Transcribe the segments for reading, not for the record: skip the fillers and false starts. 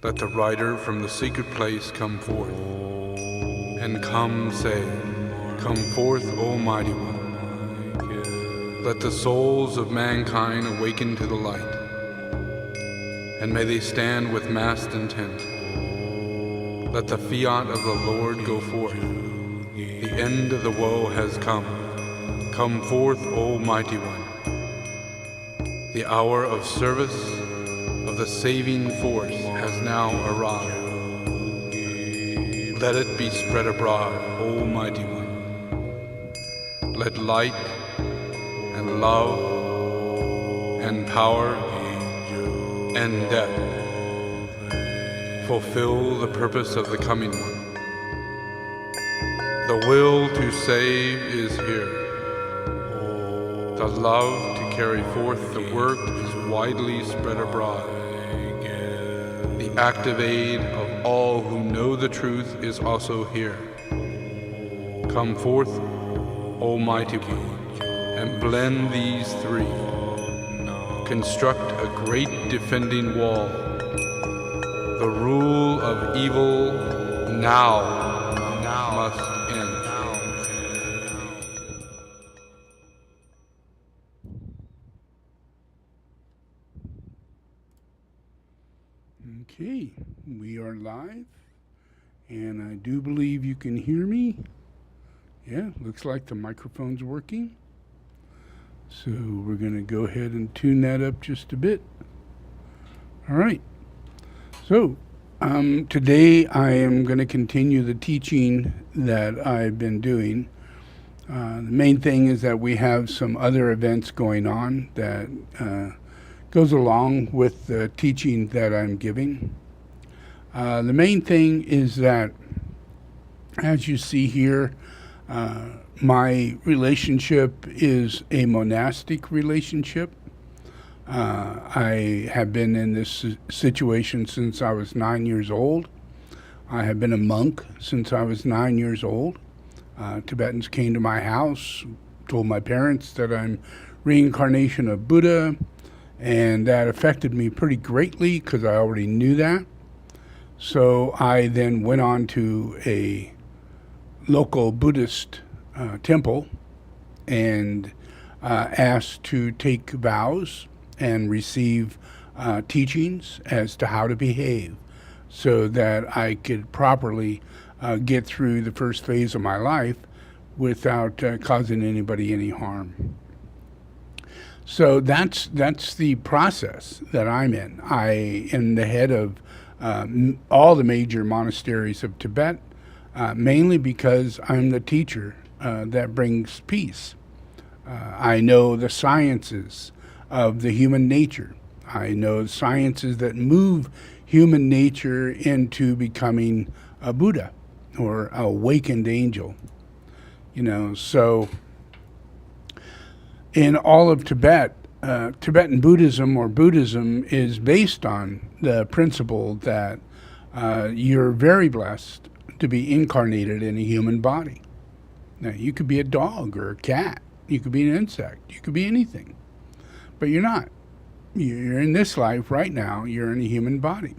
Let the rider from the secret place come forth, and come say, Come forth, O Mighty One. Let the souls of mankind awaken to the light, and may they stand with massed intent. Let the fiat of the Lord go forth. The end of the woe has come. Come forth, O Mighty One. The hour of service of the saving force has now arrived. Let it be spread abroad, O Mighty One. Let light and love and power and death fulfill the purpose of the coming one. The will to save is here. The love to carry forth the work is widely spread abroad. The active aid of all who know the truth is also here. Come forth, O Mighty One, and blend these three. Construct a great defending wall. The rule of evil now must end. Okay, we are live, and I do believe you can hear me. Yeah, looks like the microphone's working. So we're going to go ahead and tune that up just a bit. All right. So today I am going to continue the teaching that I've been doing. The main thing is that we have some other events going on that goes along with the teaching that I'm giving. The main thing is that, as you see here, my relationship is a monastic relationship. I have been in this situation since I was 9 years old. I have been a monk since I was 9 years old. Tibetans came to my house, told my parents that I'm reincarnation of Buddha, and that affected me pretty greatly because I already knew that. So I then went on to a local Buddhist temple and asked to take vows and receive teachings as to how to behave so that I could properly get through the first phase of my life without causing anybody any harm. So that's the process that I'm in. I am the head of all the major monasteries of Tibet, mainly because I'm the teacher that brings peace. I know the sciences of the human nature. I know sciences that move human nature into becoming a Buddha or an awakened angel. So in all of Tibet, Tibetan Buddhism or Buddhism is based on the principle that you're very blessed to be incarnated in a human body. Now, you could be a dog or a cat. You could be an insect. You could be anything. But you're not. You're in this life right now. You're in a human body.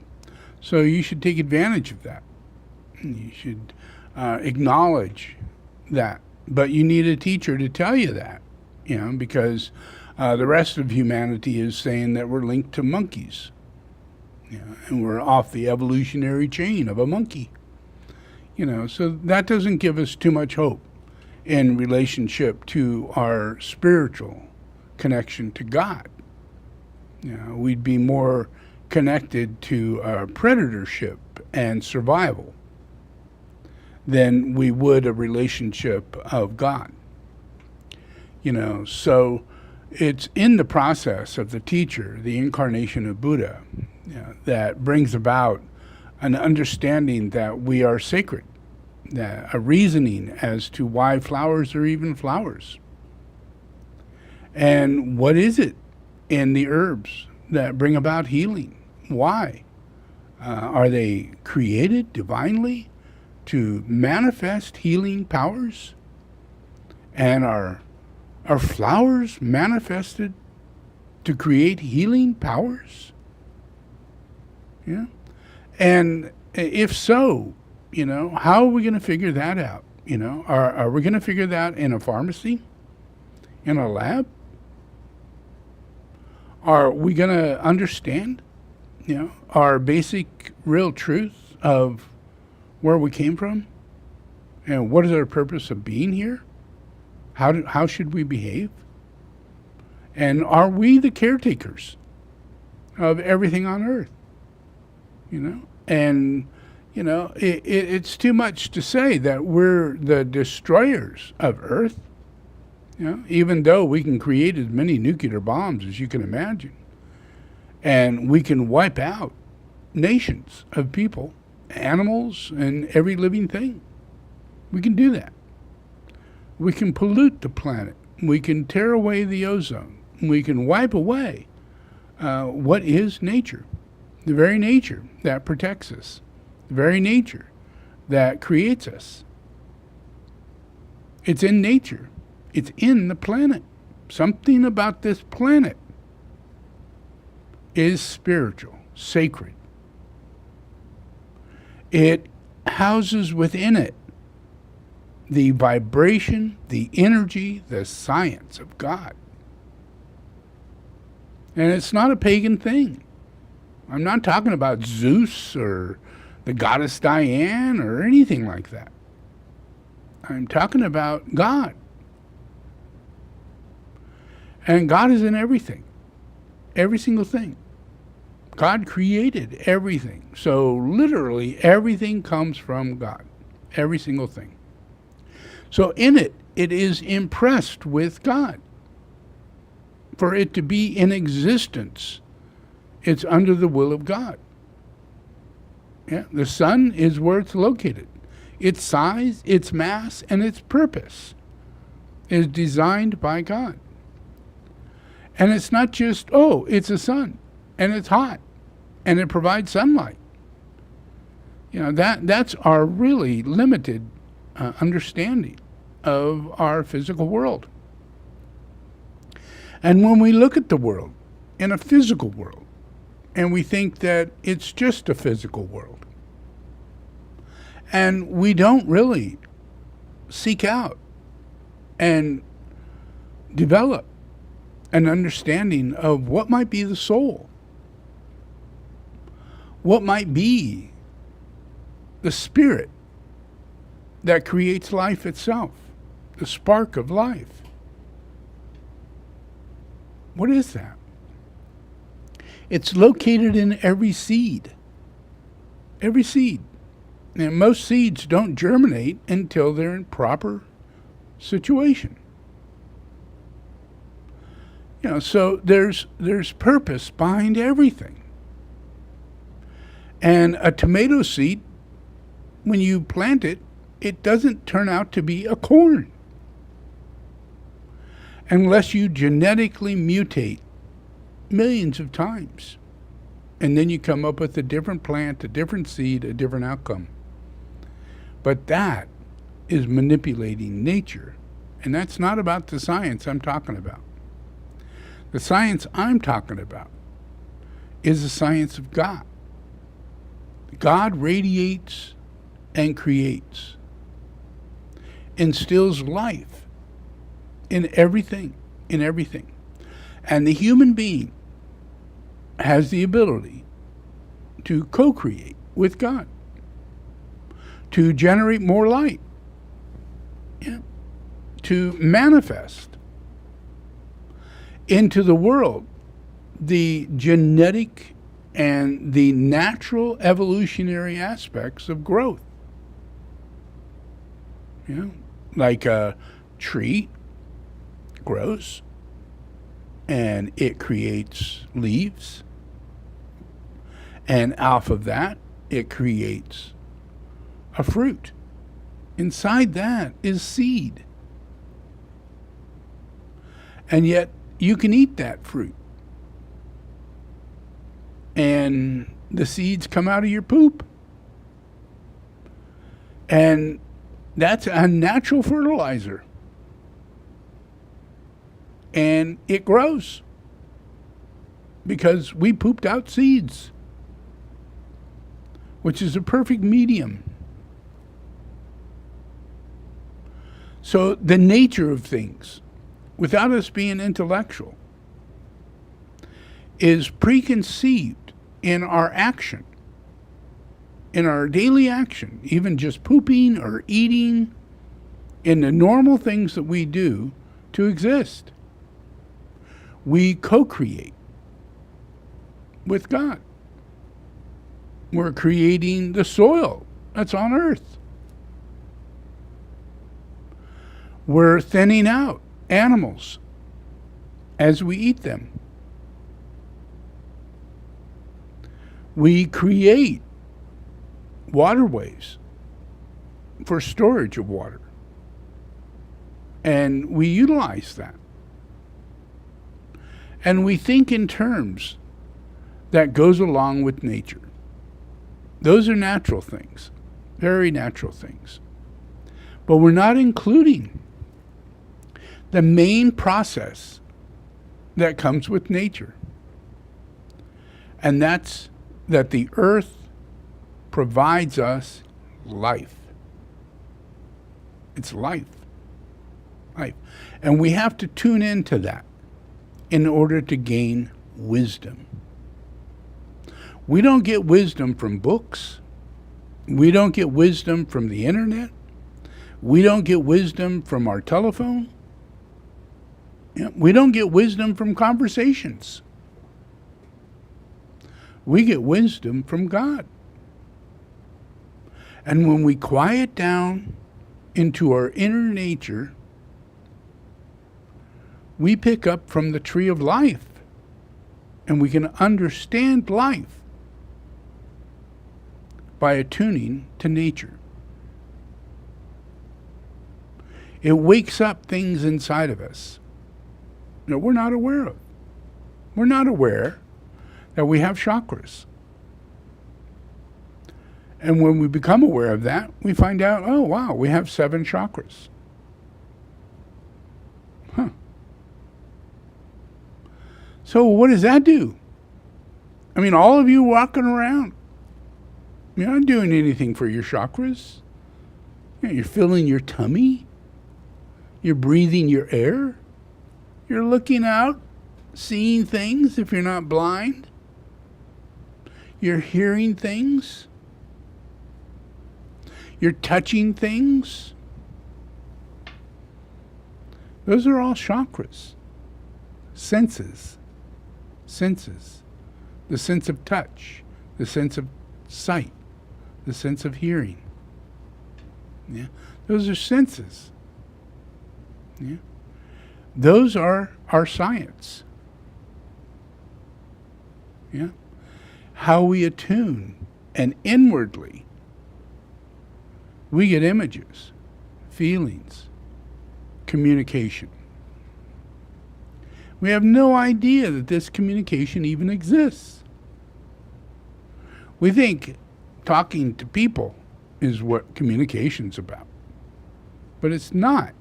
So you should take advantage of that. You should acknowledge that. But you need a teacher to tell you that, because the rest of humanity is saying that we're linked to monkeys. And we're off the evolutionary chain of a monkey. So that doesn't give us too much hope in relationship to our spiritual connection to God. We'd be more connected to predatorship and survival than we would a relationship of God. So it's in the process of the teacher, the incarnation of Buddha, that brings about an understanding that we are sacred, a reasoning as to why flowers are even flowers. And what is it in the herbs that bring about healing? Why? Are they created divinely to manifest healing powers? And are flowers manifested to create healing powers? And if so, how are we going to figure that out? Are we going to figure that in a pharmacy, in a lab? Are we going to understand, our basic real truth of where we came from? And what is our purpose of being here? How should we behave? And are we the caretakers of everything on earth? And, it's too much to say that we're the destroyers of earth, even though we can create as many nuclear bombs as you can imagine. And we can wipe out nations of people, animals, and every living thing. We can do that. We can pollute the planet. We can tear away the ozone. We can wipe away what is nature, the very nature that protects us, the very nature that creates us. It's in nature. It's in the planet. Something about this planet is spiritual, sacred. It houses within it the vibration, the energy, the science of God. And it's not a pagan thing. I'm not talking about Zeus or the goddess Diane or anything like that. I'm talking about God. And God is in everything. Every single thing. God created everything. So literally everything comes from God. Every single thing. So in it, it is impressed with God. For it to be in existence, it's under the will of God. Yeah, the sun is where it's located. Its size, its mass, and its purpose is designed by God. And it's not just, it's a sun, and it's hot, and it provides sunlight. That's our really limited understanding of our physical world. And when we look at the world in a physical world, and we think that it's just a physical world, and we don't really seek out and develop an understanding of what might be the soul, what might be the spirit that creates life itself, the spark of life. What is that? It's located in every seed. Every seed. And most seeds don't germinate until they're in proper situation. So there's purpose behind everything. And a tomato seed, when you plant it, it doesn't turn out to be a corn unless you genetically mutate millions of times. And then you come up with a different plant, a different seed, a different outcome. But that is manipulating nature. And that's not about the science I'm talking about. The science I'm talking about is the science of God. God radiates and creates, instills life in everything, And the human being has the ability to co-create with God, to generate more light, to manifest into the world the genetic and the natural evolutionary aspects of growth. Like a tree grows and it creates leaves, and off of that it creates a fruit. Inside that is seed. And yet you can eat that fruit. And the seeds come out of your poop. And that's a natural fertilizer. And it grows because we pooped out seeds. which is a perfect medium. So the nature of things, without us being intellectual, is preconceived in our action, in our daily action, even just pooping or eating, in the normal things that we do to exist. We co-create with God. We're creating the soil that's on earth. We're thinning out animals as we eat them. We create waterways for storage of water. And we utilize that. And we think in terms that goes along with nature. Those are natural things, very natural things. But we're not including the main process that comes with nature. And that's that the earth provides us life. It's life. Life. And we have to tune into that in order to gain wisdom. We don't get wisdom from books. We don't get wisdom from the internet. We don't get wisdom from our telephone. We don't get wisdom from conversations. We get wisdom from God. And when we quiet down into our inner nature, we pick up from the tree of life, and we can understand life by attuning to nature. It wakes up things inside of us that we're not aware of. We're not aware that we have chakras. And when we become aware of that, we find out, oh wow, we have 7 chakras. Huh. So what does that do? I mean, all of you walking around, you're not doing anything for your chakras. You're filling your tummy. You're breathing your air. You're looking out, seeing things if you're not blind. You're hearing things. You're touching things. Those are all chakras. Senses. Senses. The sense of touch. The sense of sight. The sense of hearing. Yeah. Those are senses. Yeah. Those are our science. Yeah. How we attune, and inwardly we get images, feelings, communication. We have no idea that this communication even exists. We think talking to people is what communication's about. But it's not.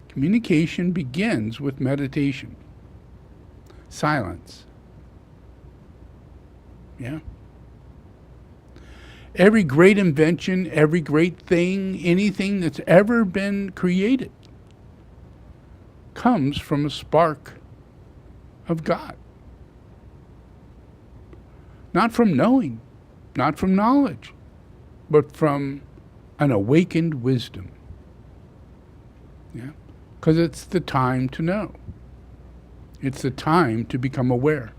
Communication begins with meditation. Silence. Yeah. Every great invention, every great thing, anything that's ever been created comes from a spark of God. Not from knowing, not from knowledge, but from an awakened wisdom. Yeah. Because it's the time to know. It's the time to become aware.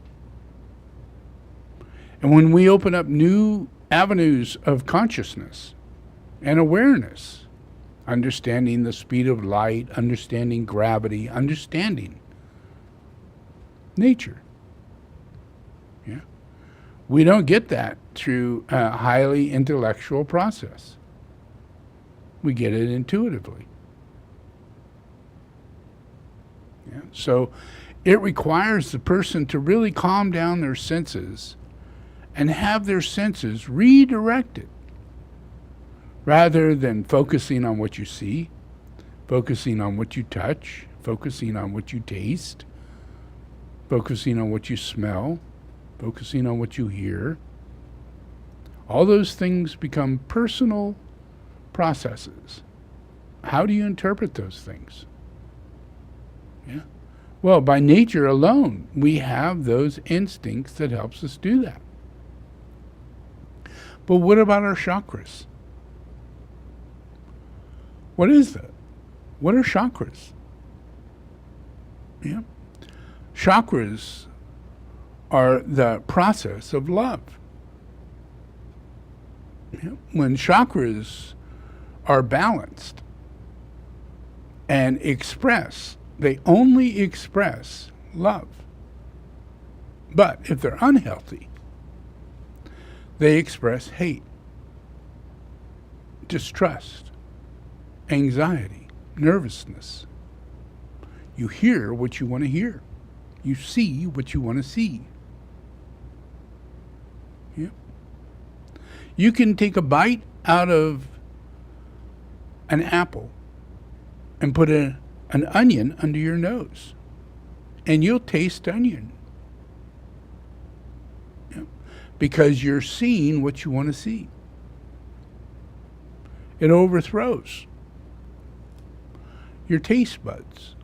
And when we open up new avenues of consciousness and awareness, understanding the speed of light, understanding gravity, understanding nature. Yeah. We don't get that through a highly intellectual process. We get it intuitively. Yeah. So it requires the person to really calm down their senses and have their senses redirected rather than focusing on what you see, focusing on what you touch, focusing on what you taste, focusing on what you smell, focusing on what you hear. All those things become personal processes. How do you interpret those things? Yeah. Well, by nature alone, we have those instincts that helps us do that. But what about our chakras? What is that? What are chakras? Yeah. Chakras are the process of love. Yeah. When chakras are balanced and express, they only express love. But if they're unhealthy, they express hate, distrust, anxiety, nervousness. You hear what you want to hear. You see what you want to see. Yeah. You can take a bite out of an apple and put an onion under your nose, and you'll taste onion. Yeah. Because you're seeing what you want to see. It overthrows your taste buds,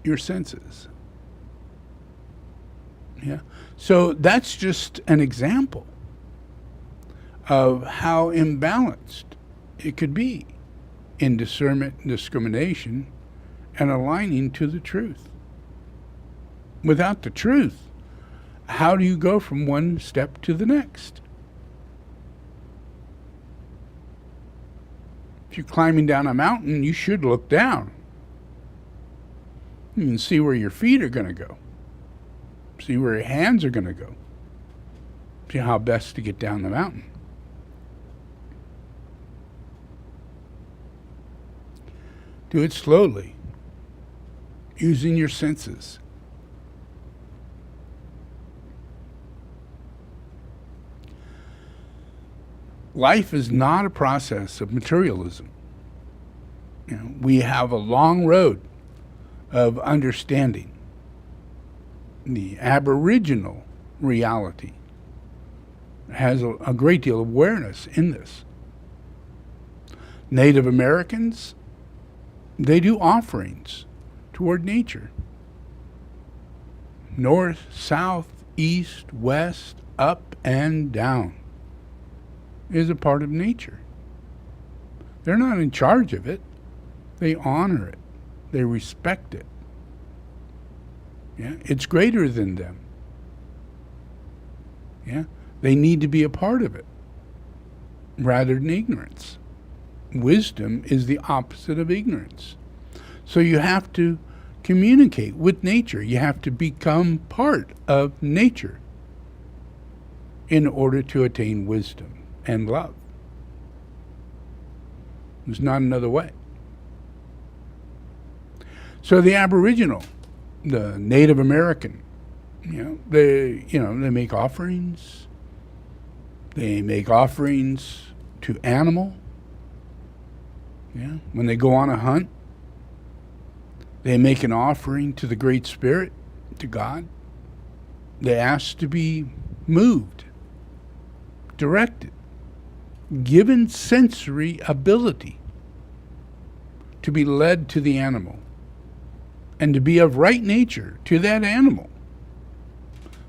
your senses. Yeah. So that's just an example of how imbalanced it could be in discernment and discrimination and aligning to the truth. Without the truth, how do you go from one step to the next? If you're climbing down a mountain, you should look down. You can see where your feet are going to go. See where your hands are going to go. See how best to get down the mountain. Do it slowly, using your senses. Life is not a process of materialism. You know, we have a long road of understanding the Aboriginal reality. Has a great deal of awareness in this. Native Americans, they do offerings toward nature. North, south, east, west, up and down is a part of nature. They're not in charge of it. They honor it. They respect it. Yeah, it's greater than them. Yeah, they need to be a part of it rather than ignorance. Wisdom is the opposite of ignorance. So you have to communicate with nature. You have to become part of nature in order to attain wisdom and love. There's not another way. So the Aboriginal, the Native American, they make offerings. They make offerings to animal. Yeah, when they go on a hunt, they make an offering to the Great Spirit, to God. They ask to be moved, directed, given sensory ability to be led to the animal and to be of right nature to that animal.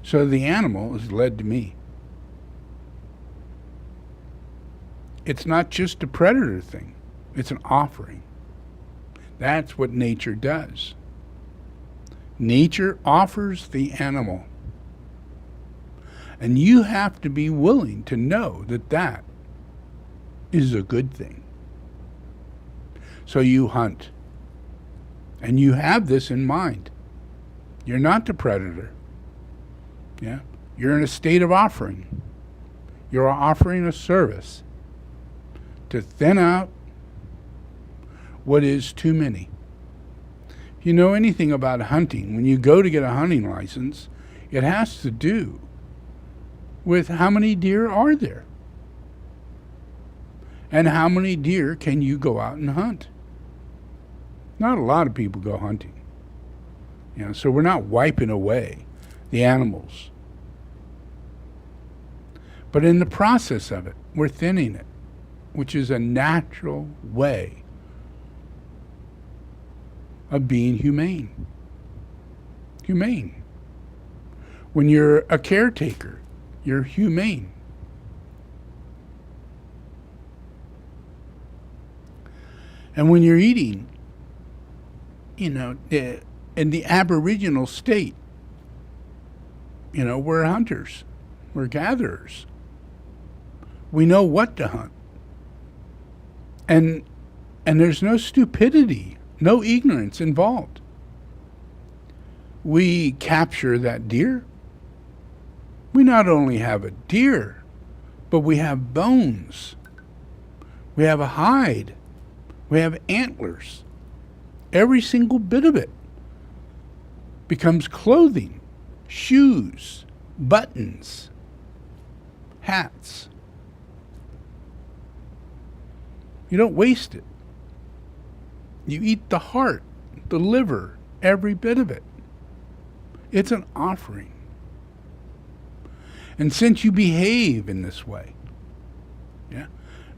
So the animal is led to me. It's not just a predator thing. It's an offering. That's what nature does. Nature offers the animal. And you have to be willing to know that that is a good thing. So you hunt. And you have this in mind. You're not the predator. Yeah? You're in a state of offering. You're offering a service to thin out what is too many. If you know anything about hunting, when you go to get a hunting license, it has to do with how many deer are there and how many deer can you go out and hunt. Not a lot of people go hunting. So we're not wiping away the animals. But in the process of it, we're thinning it, which is a natural way of being humane. Humane. When you're a caretaker, you're humane. And when you're eating, in the Aboriginal state, we're hunters, we're gatherers. We know what to hunt. And there's no stupidity, no ignorance involved. We capture that deer. We not only have a deer, but we have bones. We have a hide. We have antlers. Every single bit of it becomes clothing, shoes, buttons, hats. You don't waste it. You eat the heart, the liver, every bit of it. It's an offering. And since you behave in this way,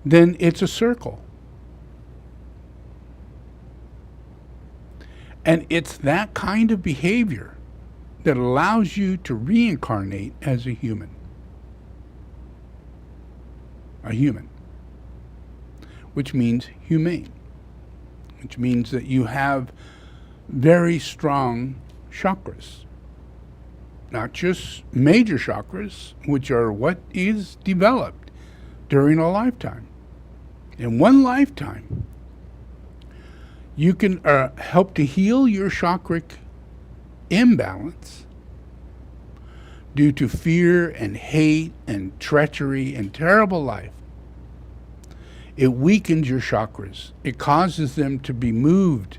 then it's a circle. And it's that kind of behavior that allows you to reincarnate as a human. A human. Which means humane. Which means that you have very strong chakras. Not just major chakras, which are what is developed during a lifetime. In one lifetime, you can help to heal your chakric imbalance due to fear and hate and treachery and terrible life. It weakens your chakras. It causes them to be moved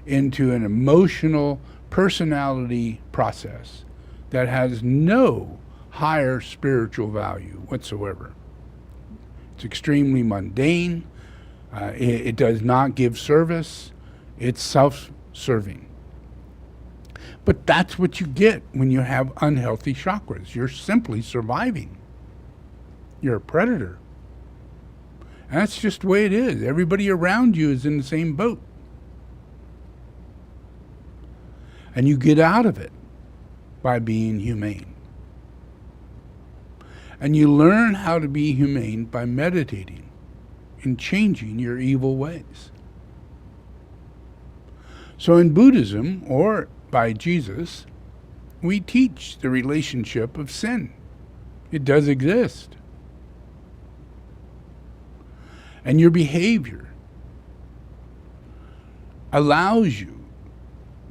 into an emotional personality process that has no higher spiritual value whatsoever. It's extremely mundane. It does not give service. It's self-serving. But that's what you get when you have unhealthy chakras. You're simply surviving. You're a predator. And that's just the way it is. Everybody around you is in the same boat. And you get out of it by being humane. And you learn how to be humane by meditating and changing your evil ways. So in Buddhism, or by Jesus, we teach the relationship of sin. It does exist. And your behavior allows you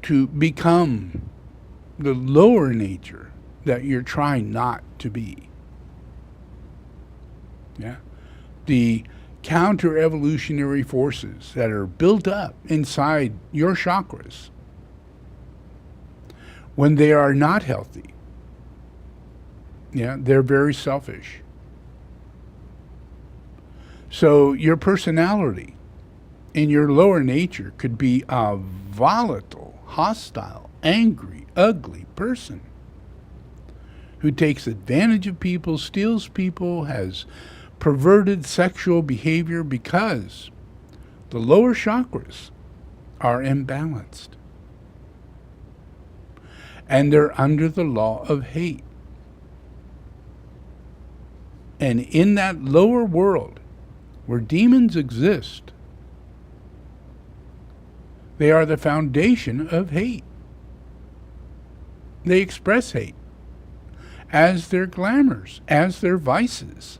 to become the lower nature that you're trying not to be. The counter-evolutionary forces that are built up inside your chakras, when they are not healthy, they're very selfish. So your personality in your lower nature could be a volatile, hostile, angry, ugly person who takes advantage of people, steals people, has perverted sexual behavior because the lower chakras are imbalanced. And they're under the law of hate. And in that lower world where demons exist, they are the foundation of hate. They express hate as their glamours, as their vices.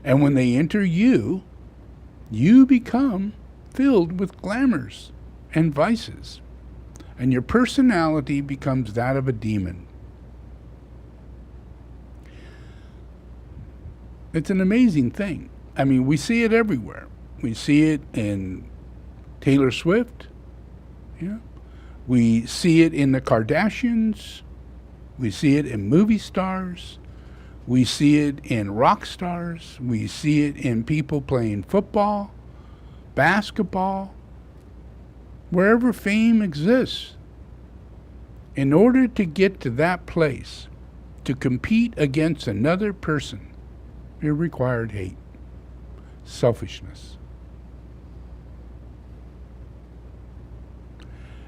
And when they enter you, you become filled with glamours and vices. And your personality becomes that of a demon. It's an amazing thing. I mean, we see it everywhere. We see it in Taylor Swift. We see it in the Kardashians. We see it in movie stars. We see it in rock stars. We see it in people playing football, basketball, wherever fame exists. In order to get to that place, to compete against another person, It required hate, selfishness.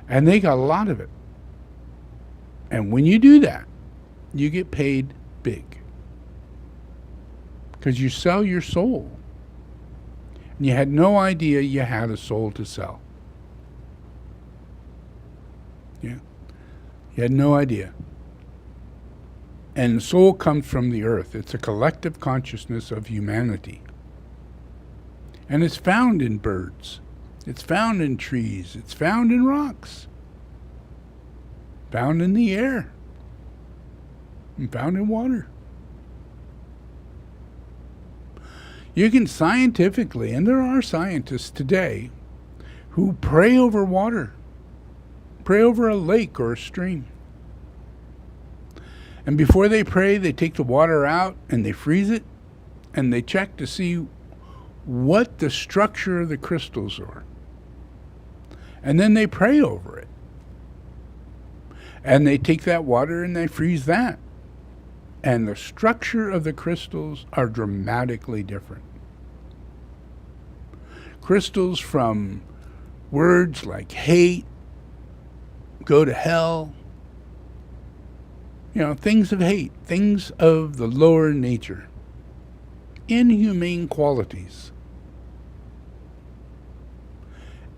And they got a lot of it. And when you do that, you get paid big. Because you sell your soul. And you had no idea you had a soul to sell. Yeah. You had no idea. And the soul comes from the earth. It's a collective consciousness of humanity. And it's found in birds. It's found in trees. It's found in rocks. Found in the air. And found in water. You can scientifically, and there are scientists today who pray over water, pray over a lake or a stream. And before they pray, they take the water out and they freeze it and they check to see what the structure of the crystals are. And then they pray over it. And they take that water and they freeze that. And the structure of the crystals are dramatically different. Crystals from words like hate, go to hell, things of hate, things of the lower nature, inhumane qualities,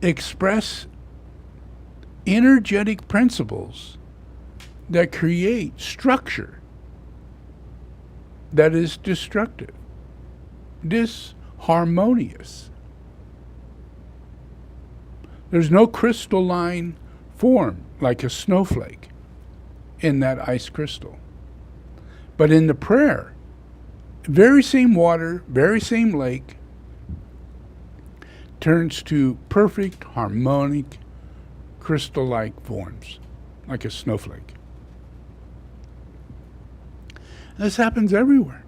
express energetic principles that create structure that is destructive, disharmonious. There's no crystalline form like a snowflake in that ice crystal. But in the prayer, very same water, very same lake, turns to perfect, harmonic, crystal-like forms, like a snowflake. This happens everywhere.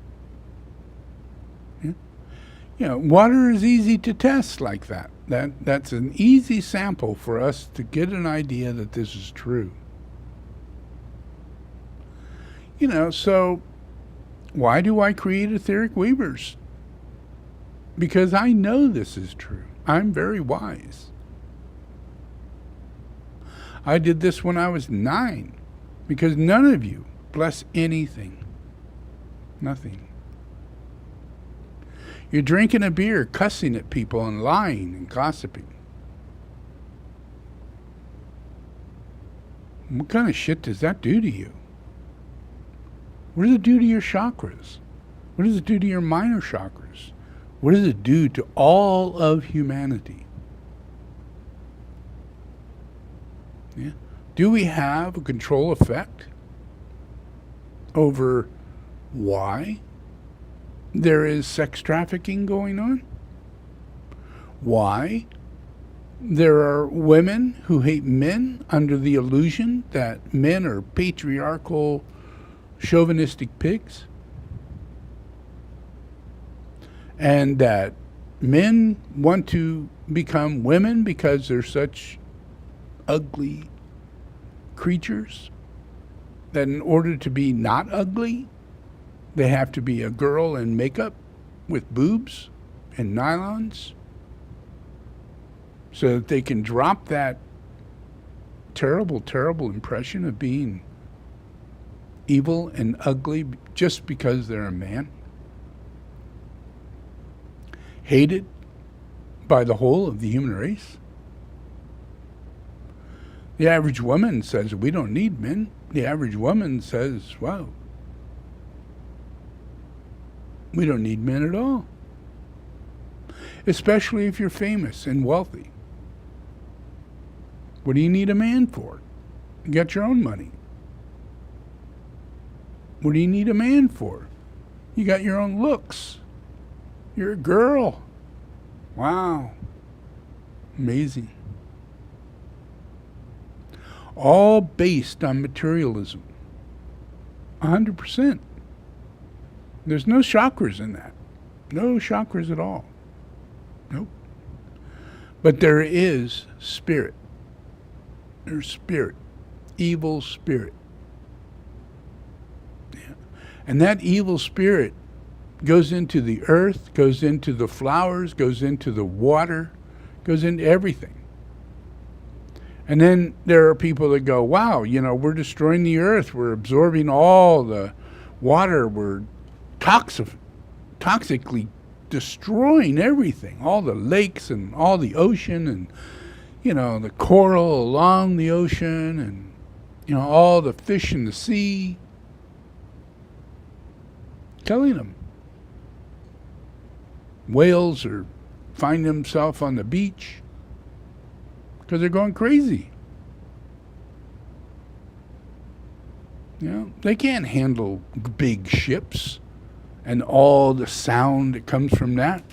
Water is easy to test like that. That's an easy sample for us to get an idea that this is true. So why do I create etheric weavers? Because I know this is true. I'm very wise. I did this when I was 9 because none of you bless anything. Nothing. You're drinking a beer, cussing at people and lying and gossiping. What kind of shit does that do to you? What does it do to your chakras? What does it do to your minor chakras? What does it do to all of humanity? Yeah. Do we have a control effect over why there is sex trafficking going on? Why there are women who hate men under the illusion that men are patriarchal, chauvinistic pigs? And that men want to become women because they're such ugly creatures that in order to be not ugly, they have to be a girl in makeup with boobs and nylons so that they can drop that terrible, terrible impression of being evil and ugly just because they're a man. Hated by the whole of the human race. The average woman says, we don't need men. The average woman says, wow, we don't need men at all. Especially if you're famous and wealthy. What do you need a man for? You got your own money. What do you need a man for? You got your own looks. You're a girl. Wow. Amazing. All based on materialism. 100%. There's no chakras in that. No chakras at all. Nope. But there is spirit. There's spirit. Evil spirit. Yeah. And that evil spirit goes into the earth, goes into the flowers, goes into the water, goes into everything. And then there are people that go, wow, we're destroying the earth. We're absorbing all the water. We're toxically destroying everything, all the lakes and all the ocean and, the coral along the ocean and, all the fish in the sea. Killing them. Whales are finding themselves on the beach because they're going crazy. They can't handle big ships and all the sound that comes from that.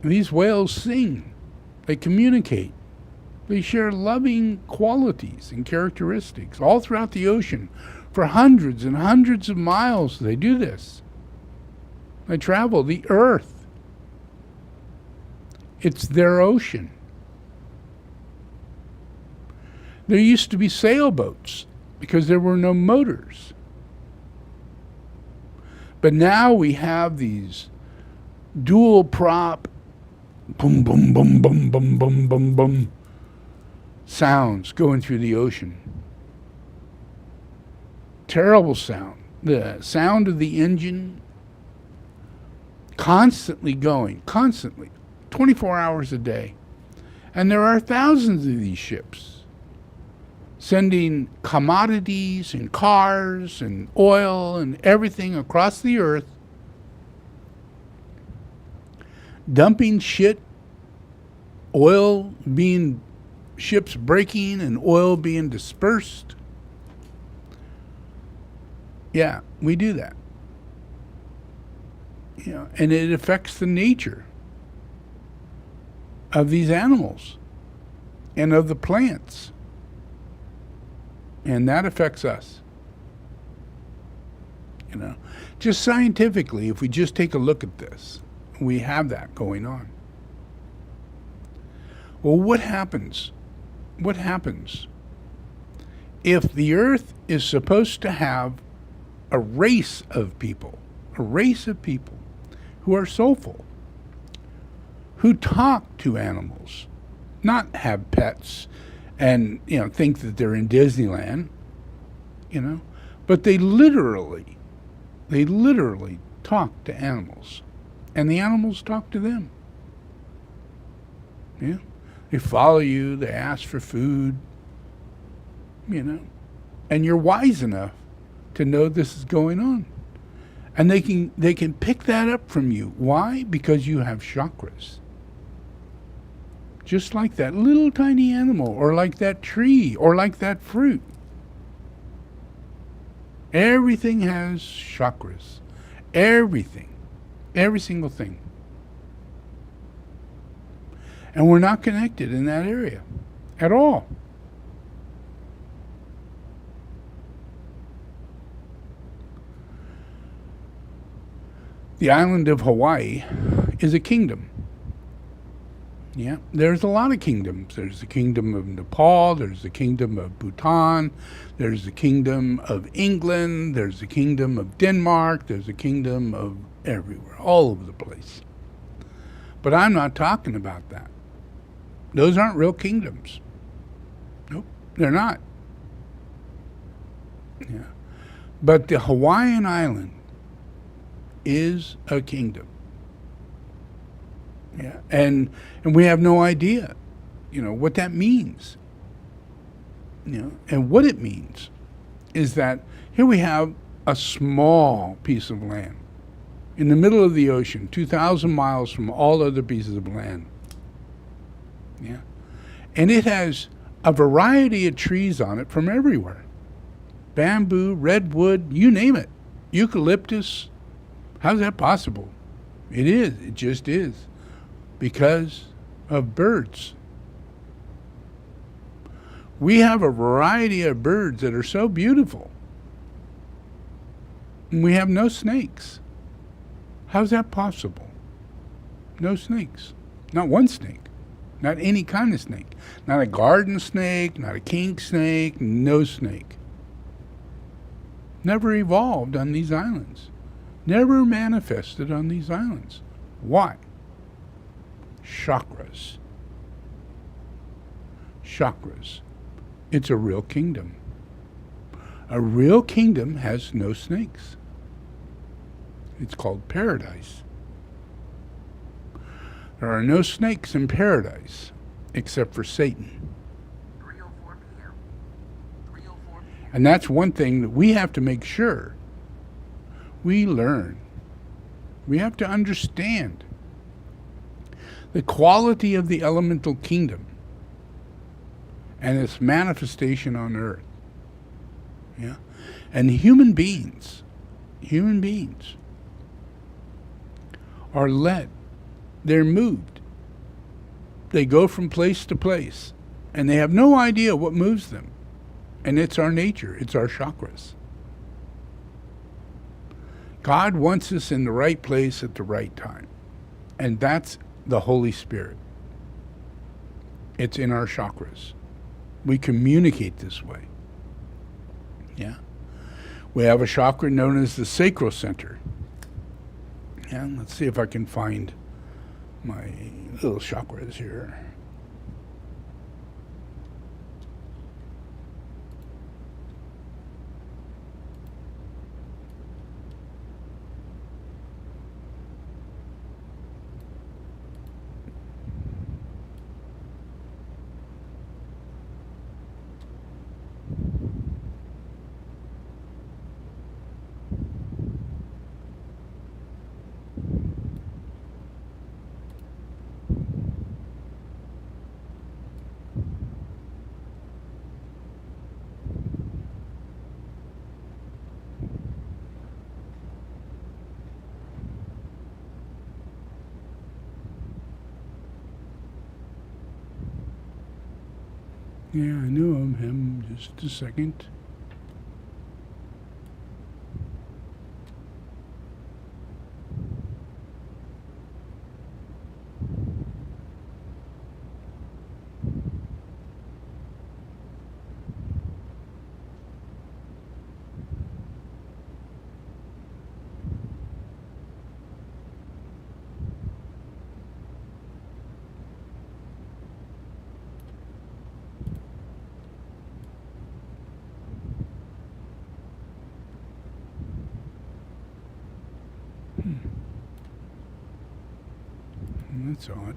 And these whales sing. They communicate. They share loving qualities and characteristics all throughout the ocean. For hundreds and hundreds of miles they do this. They travel the earth. It's their ocean. There used to be sailboats because there were no motors. But now we have these dual prop, boom, boom, boom, boom, boom, boom, boom, boom, sounds going through the ocean. Terrible sound. The sound of the engine constantly going, 24 hours a day. And there are thousands of these ships sending commodities and cars and oil and everything across the earth, dumping shit, ships breaking and oil being dispersed. Yeah, we do that. And it affects the nature of these animals and of the plants. And that affects us. Just scientifically, if we just take a look at this, we have that going on. Well, what happens? What happens if the earth is supposed to have a race of people who are soulful, who talk to animals, not have pets and think that they're in Disneyland, but they literally talk to animals, and the animals talk to them. They follow you, they ask for food, and you're wise enough to know this is going on. And they can pick that up from you. Why? Because you have chakras. Just like that little tiny animal, or like that tree, or like that fruit. Everything has chakras. Everything. Every single thing. And we're not connected in that area at all. The island of Hawaii is a kingdom. Yeah, there's a lot of kingdoms. There's the kingdom of Nepal, there's the kingdom of Bhutan, there's the kingdom of England, there's the kingdom of Denmark, there's a kingdom of everywhere, all over the place. But I'm not talking about that. Those aren't real kingdoms. Nope, they're not. Yeah. But the Hawaiian island is a kingdom. Yeah, and we have no idea, what that means. And what it means is that here we have a small piece of land in the middle of the ocean, 2,000 miles from all other pieces of land. Yeah, and it has a variety of trees on it from everywhere: bamboo, redwood, you name it, eucalyptus. How's that possible? It is. It just is. Because of birds. We have a variety of birds that are so beautiful. And we have no snakes. How's that possible? No snakes. Not one snake. Not any kind of snake. Not a garden snake, not a king snake, no snake. never evolved on these islands, never manifested on these islands. Why? Chakras. Chakras. It's a real kingdom. A real kingdom has no snakes. It's called paradise. There are no snakes in paradise except for Satan. And that's one thing that we have to make sure we learn. We have to understand the quality of the elemental kingdom and its manifestation on earth. Yeah? And human beings are led. They're moved. They go from place to place, and they have no idea what moves them. And it's our nature. It's our chakras. God wants us in the right place at the right time. And that's the Holy Spirit. It's in our chakras. We communicate this way. Yeah. We have a chakra known as the sacral center. Yeah, let's see if I can find my little chakras here. Yeah, I know him. Just a second. That's odd.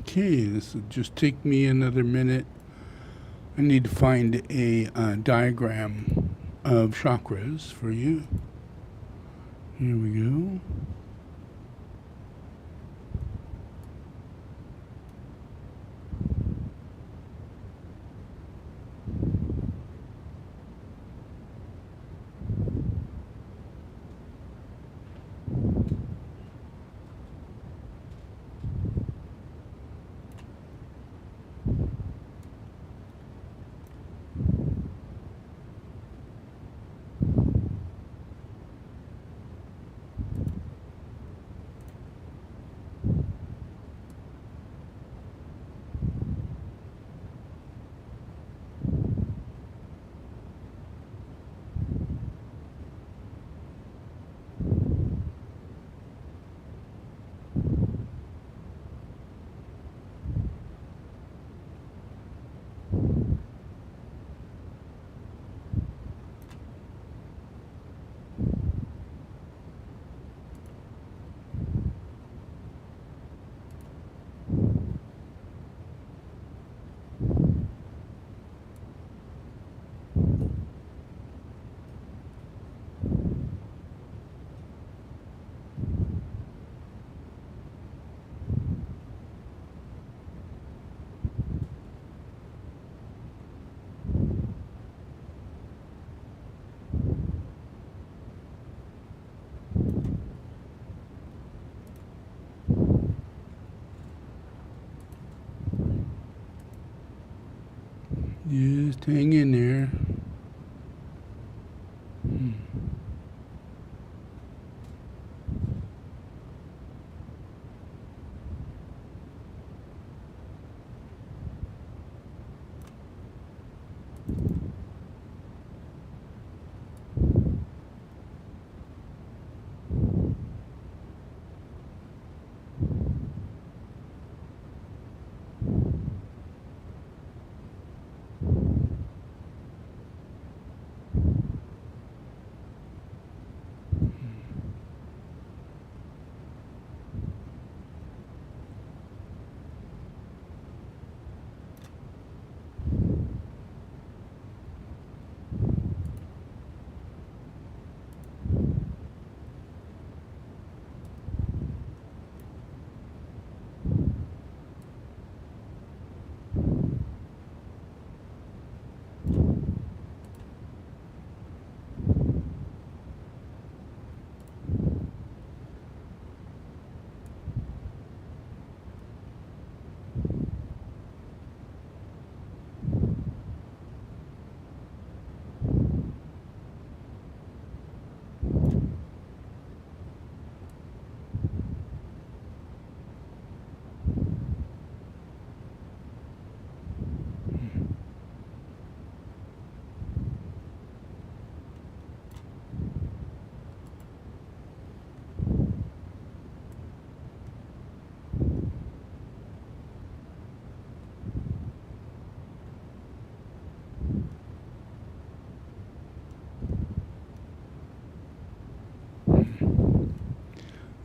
Okay, this will just take me another minute. I need to find a diagram of chakras for you. Here we go. Just hang in there.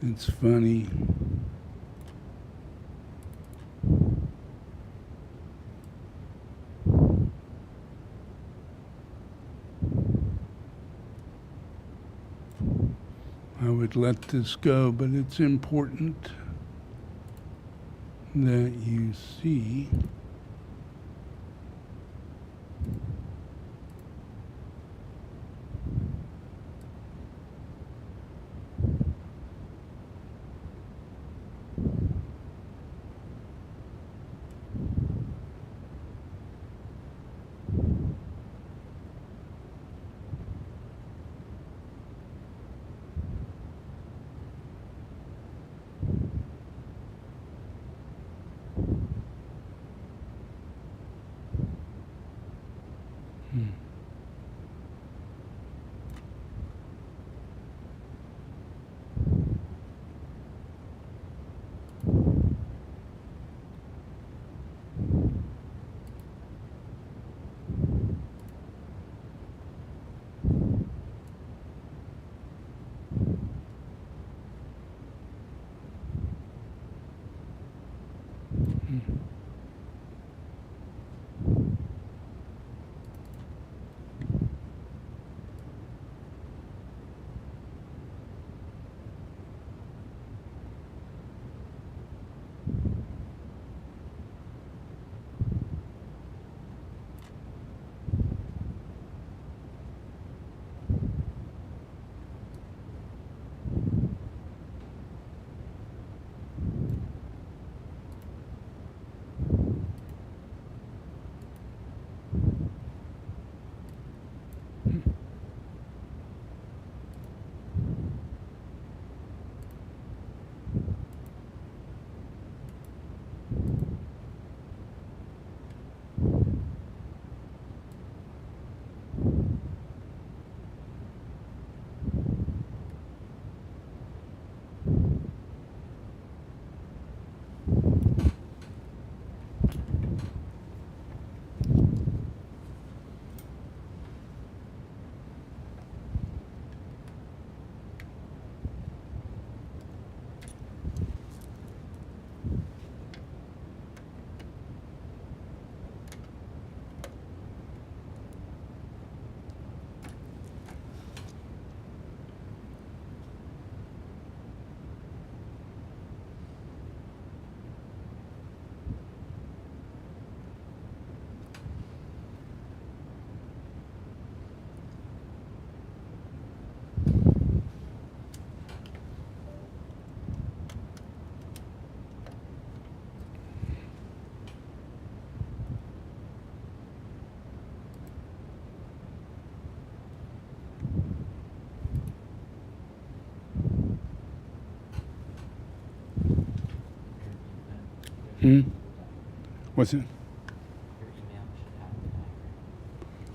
It's funny. I would let this go, but it's important that you see What's it? Your email should have the diagram.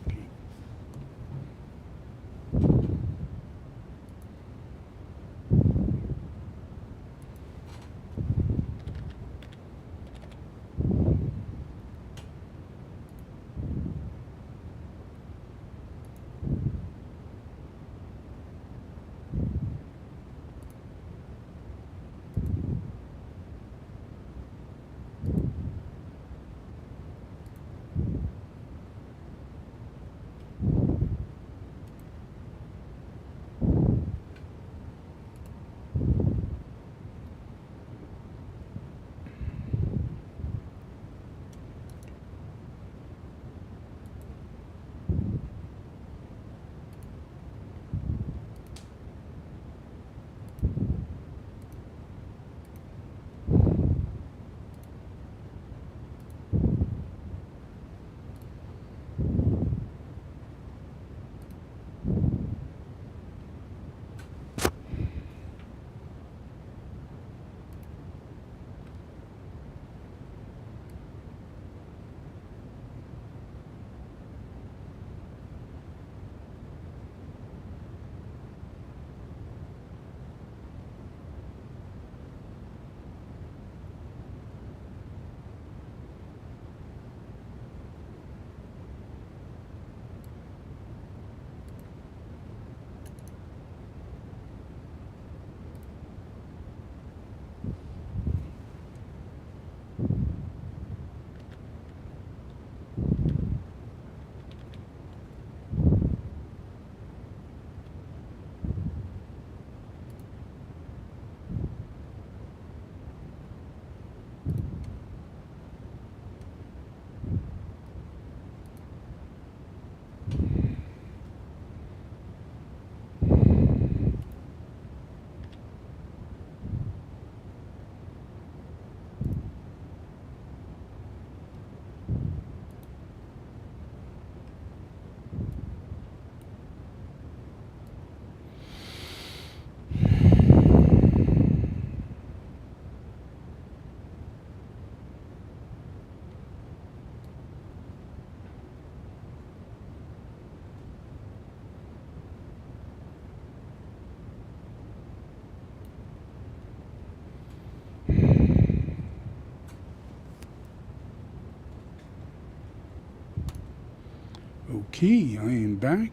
Okay, I am back,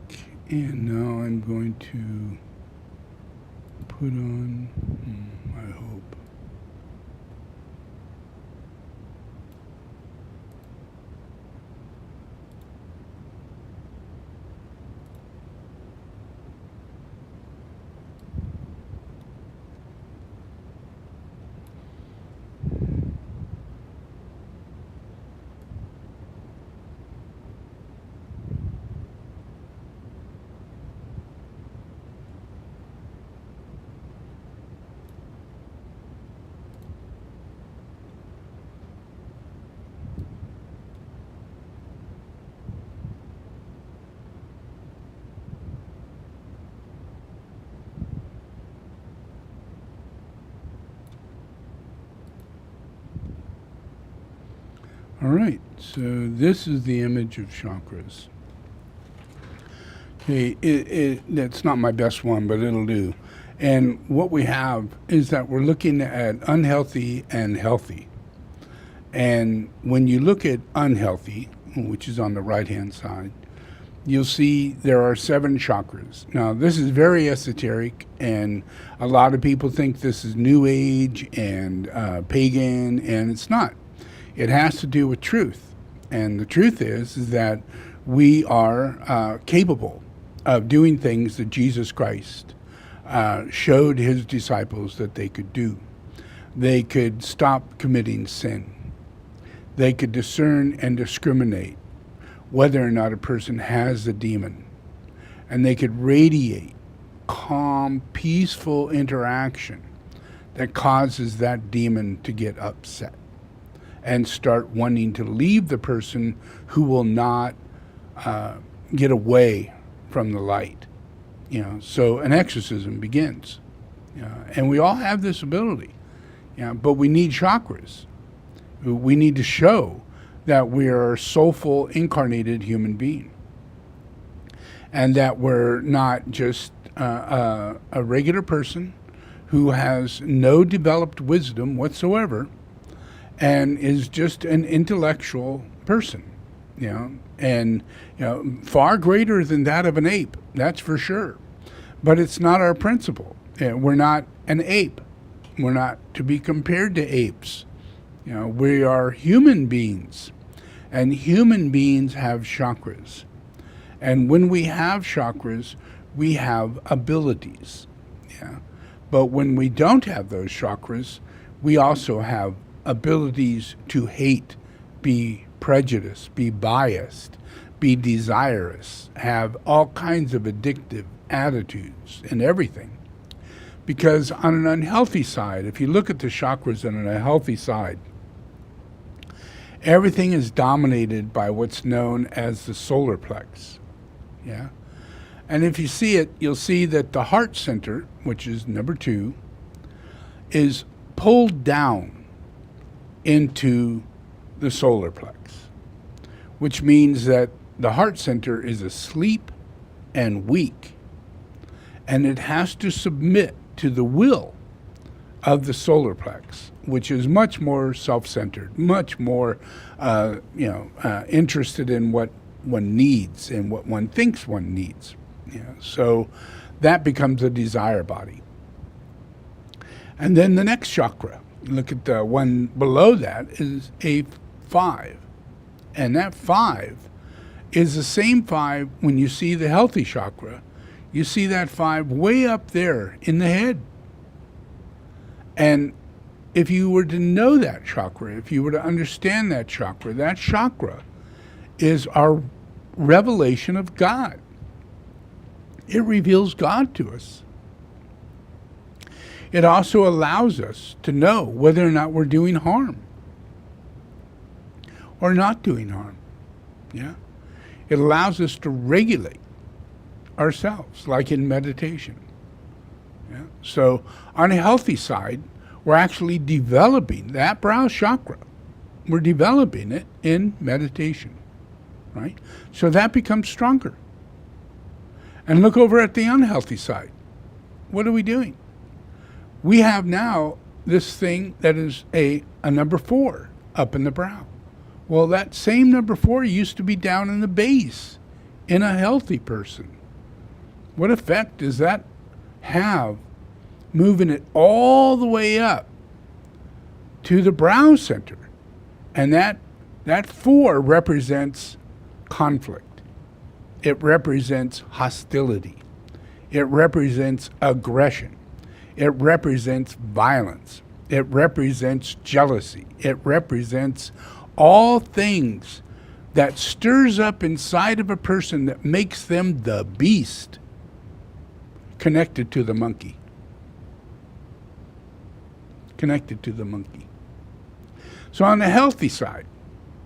and now I'm going to put on, I hope. All right, so this is the image of chakras. Okay, that's not my best one, but it'll do. And what we have is that we're looking at unhealthy and healthy. And when you look at unhealthy, which is on the right-hand side, you'll see there are 7 chakras. Now, this is very esoteric, and a lot of people think this is New Age and pagan, and it's not. It has to do with truth. And the truth is that we are capable of doing things that Jesus Christ showed his disciples that they could do. They could stop committing sin. They could discern and discriminate whether or not a person has the demon. And they could radiate calm, peaceful interaction that causes that demon to get upset and start wanting to leave the person who will not get away from the light. So an exorcism begins. And we all have this ability. But we need chakras. We need to show that we are a soulful, incarnated human being, and that we're not just a regular person who has no developed wisdom whatsoever and is just an intellectual person, and far greater than that of an ape, that's for sure. But it's not our principle. We're not an ape. We're not to be compared to apes. We are human beings, and human beings have chakras. And when we have chakras, we have abilities. But when we don't have those chakras, we also have abilities to hate, be prejudiced, be biased, be desirous, have all kinds of addictive attitudes and everything. Because on an unhealthy side, if you look at the chakras on an unhealthy side, everything is dominated by what's known as the solar plex. And if you see it, you'll see that the heart center, which is number 2, is pulled down into the solar plex, which means that the heart center is asleep and weak, and it has to submit to the will of the solar plex, which is much more self-centered, much more interested in what one needs and what one thinks one needs. So that becomes a desire body. And then the next chakra, look at the one below that, is a 5. And that 5 is the same 5 when you see the healthy chakra. You see that 5 way up there in the head. And if you were to know that chakra, if you were to understand that chakra is our revelation of God. It reveals God to us. It also allows us to know whether or not we're doing harm or not doing harm. It allows us to regulate ourselves, like in meditation. So on a healthy side, we're actually developing that brow chakra. We're developing it in meditation, right? So that becomes stronger. And look over at the unhealthy side. What are we doing? We have now this thing that is a number 4 up in the brow. Well, that same number 4 used to be down in the base in a healthy person. What effect does that have, moving it all the way up to the brow center? And that 4 represents conflict. It represents hostility. It represents aggression. It represents violence. It represents jealousy. It represents all things that stirs up inside of a person that makes them the beast connected to the monkey. Connected to the monkey. So on the healthy side,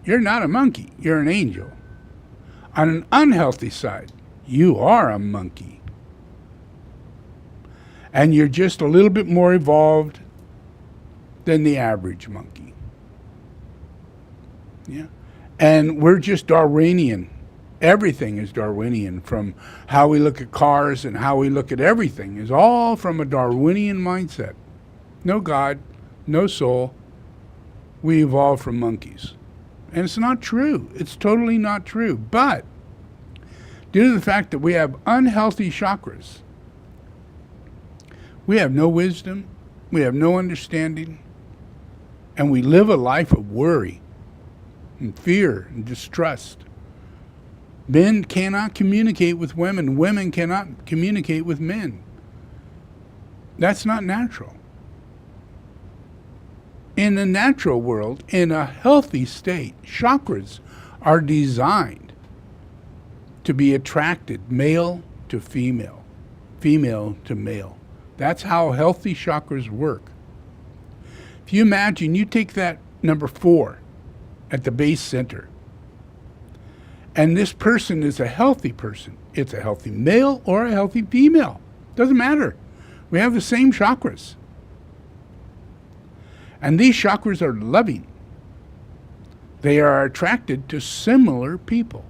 you're not a monkey, you're an angel. On an unhealthy side, you are a monkey. And you're just a little bit more evolved than the average monkey. And we're just Darwinian. Everything is Darwinian, from how we look at cars and how we look at everything is all from a Darwinian mindset. No God, no soul. We evolved from monkeys. And it's not true. It's totally not true. But due to the fact that we have unhealthy chakras, we have no wisdom, we have no understanding, and we live a life of worry and fear and distrust. Men cannot communicate with women. Women cannot communicate with men. That's not natural. In the natural world, in a healthy state, chakras are designed to be attracted male to female, female to male. That's how healthy chakras work. If you imagine you take that number 4 at the base center, and this person is a healthy person. It's a healthy male or a healthy female. Doesn't matter. We have the same chakras. And these chakras are loving. They are attracted to similar people,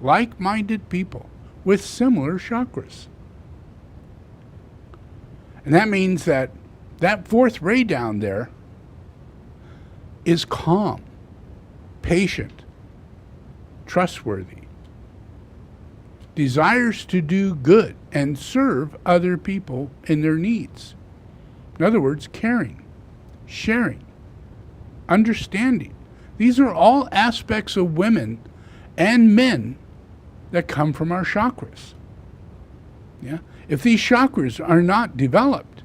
like-minded people with similar chakras. And that means that fourth ray down there is calm, patient, trustworthy, desires to do good and serve other people in their needs. In other words, caring, sharing, understanding. These are all aspects of women and men that come from our chakras. Yeah? If these chakras are not developed,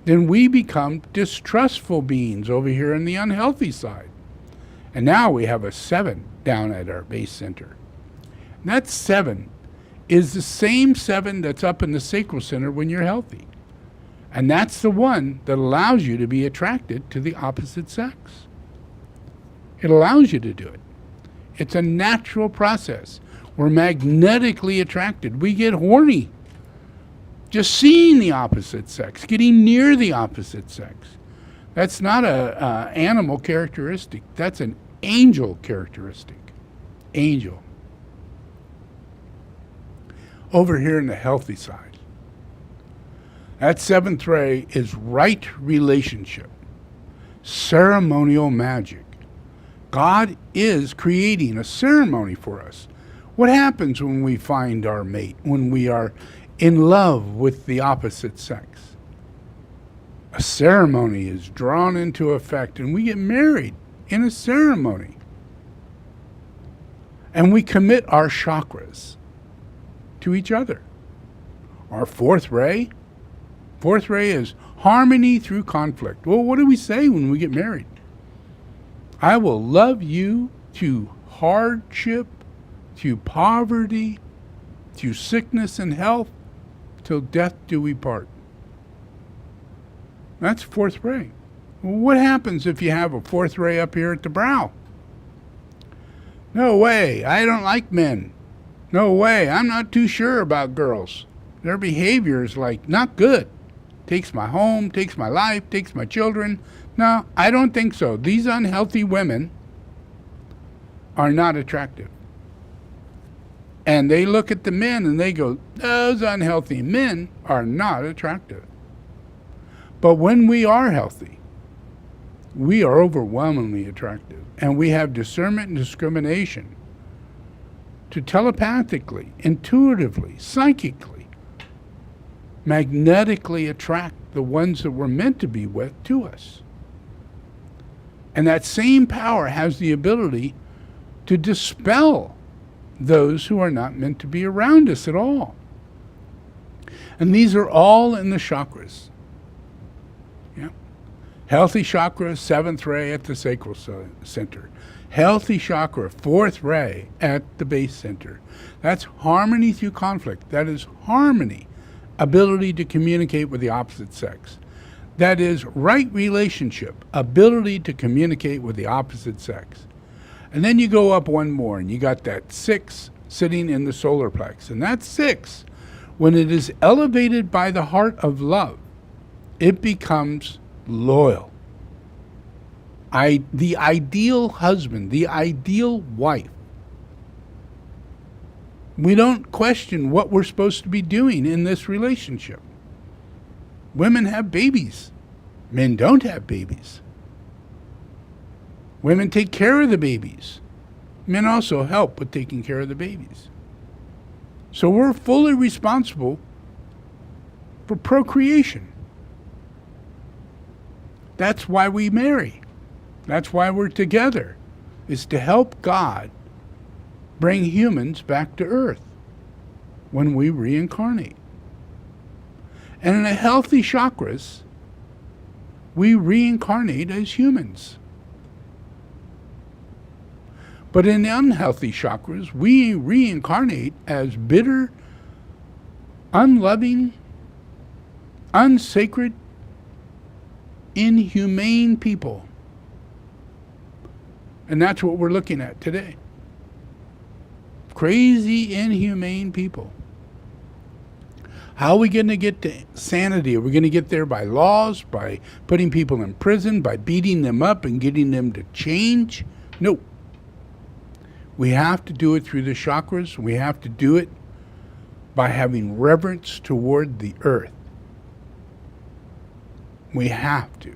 then we become distrustful beings over here on the unhealthy side. And now we have a 7 down at our base center. And that 7 is the same 7 that's up in the sacral center when you're healthy. And that's the one that allows you to be attracted to the opposite sex. It allows you to do it. It's a natural process. We're magnetically attracted. We get horny just seeing the opposite sex, getting near the opposite sex. That's not a animal characteristic. That's an angel characteristic. Angel. Over here in the healthy side, that 7th ray is right relationship, ceremonial magic. God is creating a ceremony for us. What happens when we find our mate, when we are in love with the opposite sex? A ceremony is drawn into effect, and we get married in a ceremony. And we commit our chakras to each other. Our fourth ray is harmony through conflict. Well, what do we say when we get married? I will love you through hardship, through poverty, through sickness and health, till death do we part. That's fourth ray. Well, what happens if you have a fourth ray up here at the brow? No way, I don't like men. No way, I'm not too sure about girls. Their behavior is like not good. Takes my home, takes my life, takes my children. No, I don't think so. These unhealthy women are not attractive. And they look at the men and they go, those unhealthy men are not attractive. But when we are healthy, we are overwhelmingly attractive. And we have discernment and discrimination to telepathically, intuitively, psychically, magnetically attract the ones that we're meant to be with to us. And that same power has the ability to dispel those who are not meant to be around us at all. And these are all in the chakras. Yeah. Healthy chakra, 7th ray at the sacral center. Healthy chakra, 4th ray at the base center. That's harmony through conflict. That is harmony, ability to communicate with the opposite sex. That is right relationship, ability to communicate with the opposite sex. And then you go up one more, and you got that 6 sitting in the solar plex. And that 6, when it is elevated by the heart of love, it becomes loyal. The ideal husband, the ideal wife. We don't question what we're supposed to be doing in this relationship. Women have babies. Men don't have babies. Women take care of the babies. Men also help with taking care of the babies. So we're fully responsible for procreation. That's why we marry. That's why we're together, is to help God bring humans back to earth when we reincarnate. And in a healthy chakras, we reincarnate as humans. But in the unhealthy chakras, we reincarnate as bitter, unloving, unsacred, inhumane people. And that's what we're looking at today. Crazy, inhumane people. How are we going to get to sanity? Are we going to get there by laws, by putting people in prison, by beating them up and getting them to change? No. We have to do it through the chakras. We have to do it by having reverence toward the earth. We have to.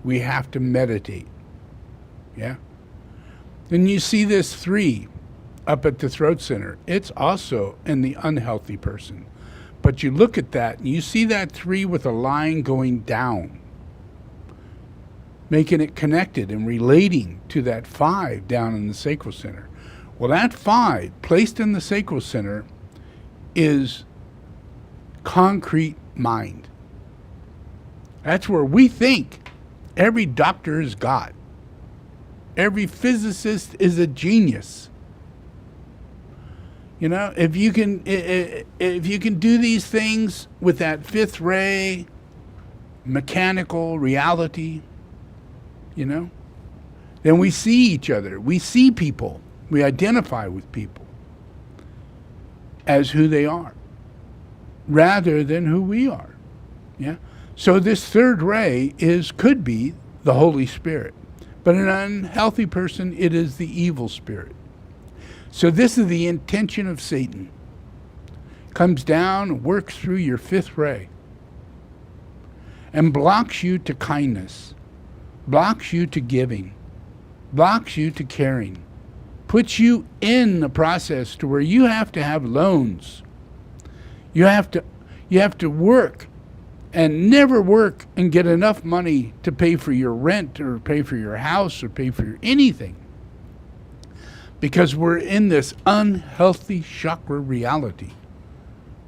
We have to meditate. Yeah? And you see this 3 up at the throat center. It's also in the unhealthy person. But you look at that and you see that 3 with a line going down, making it connected and relating to that 5 down in the sacral center. Well, that 5 placed in the sacral center is concrete mind. That's where we think every doctor is God. Every physicist is a genius. You know, if you can do these things with that 5th ray, mechanical reality, you know, then we see each other. We see people. We identify with people as who they are, rather than who we are. Yeah. So this 3rd ray could be the Holy Spirit, but an unhealthy person, it is the evil spirit. So this is the intention of Satan. Comes down and works through your 5th ray and blocks you to kindness, blocks you to giving, blocks you to caring, puts you in the process to where you have to have loans. You have to work and never work and get enough money to pay for your rent or pay for your house or pay for anything. Because we're in this unhealthy chakra reality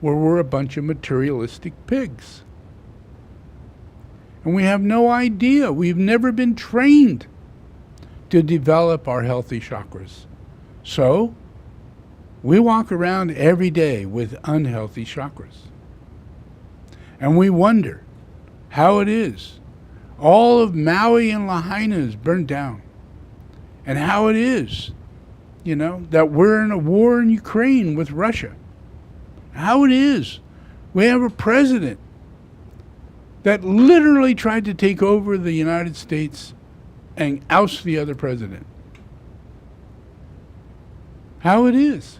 where we're a bunch of materialistic pigs. And we have no idea. We've never been trained to develop our healthy chakras. So, we walk around every day with unhealthy chakras. And we wonder how it is. All of Maui and Lahaina is burned down. And how it is, you know, that we're in a war in Ukraine with Russia. How it is. We have a president that literally tried to take over the United States and oust the other president. How it is.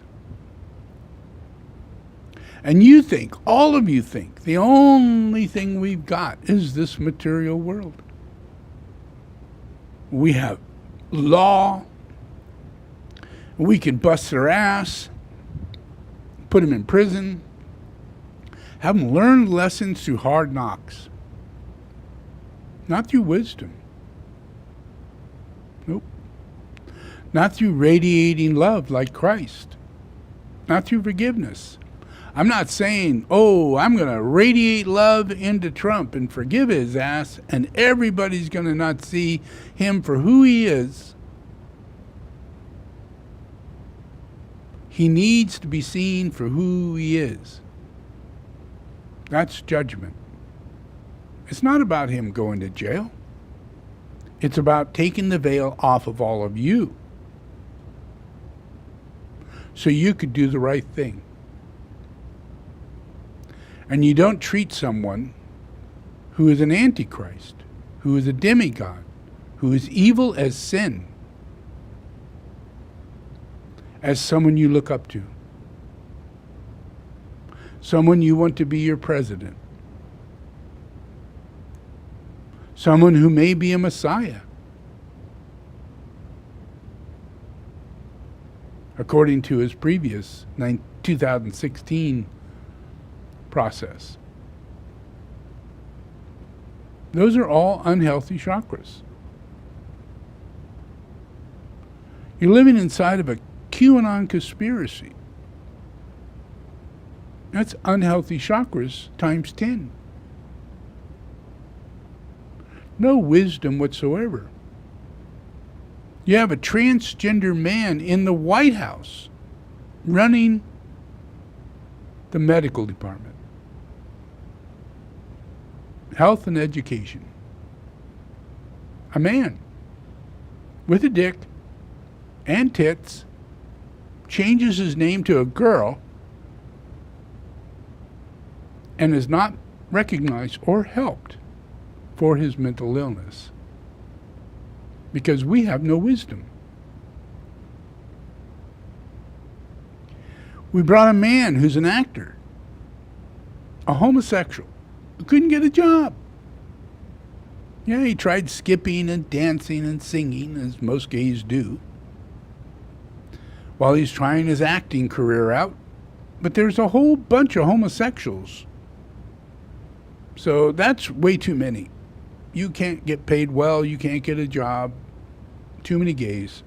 And you think, all of you think, the only thing we've got is this material world. We have law. We can bust their ass, put them in prison, have them learn lessons through hard knocks. Not through wisdom. Nope. Not through radiating love like Christ. Not through forgiveness. I'm not saying, I'm going to radiate love into Trump and forgive his ass, and everybody's going to not see him for who he is. He needs to be seen for who he is. That's judgment. It's not about him going to jail. It's about taking the veil off of all of you so you could do the right thing. And you don't treat someone who is an antichrist, who is a demigod, who is evil as sin, as someone you look up to, someone you want to be your president, someone who may be a Messiah, according to his previous 2016 process. Those are all unhealthy chakras. You're living inside of a QAnon conspiracy. That's unhealthy chakras times 10. No wisdom whatsoever. You have a transgender man in the White House running the medical department, health and education. A man with a dick and tits changes his name to a girl and is not recognized or helped for his mental illness because we have no wisdom. We brought a man who's an actor, a homosexual, who couldn't get a job. Yeah, he tried skipping and dancing and singing, as most gays do, while he's trying his acting career out. But there's a whole bunch of homosexuals. So that's way too many. You can't get paid well, you can't get a job. Too many gays.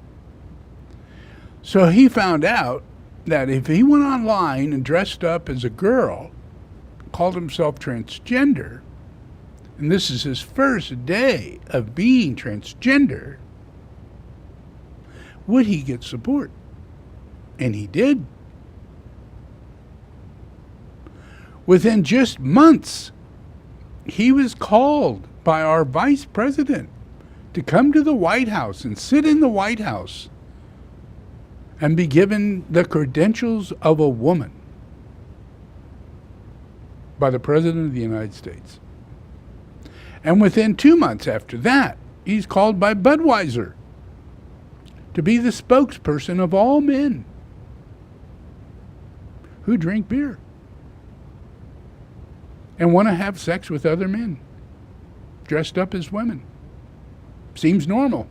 So he found out that if he went online and dressed up as a girl, called himself transgender, and this is his first day of being transgender, would he get support? And he did. Within just months, he was called by our vice president to come to the White House and sit in the White House and be given the credentials of a woman by the President of the United States. And within 2 months after that, he's called by Budweiser to be the spokesperson of all men who drink beer and want to have sex with other men dressed up as women. Seems normal.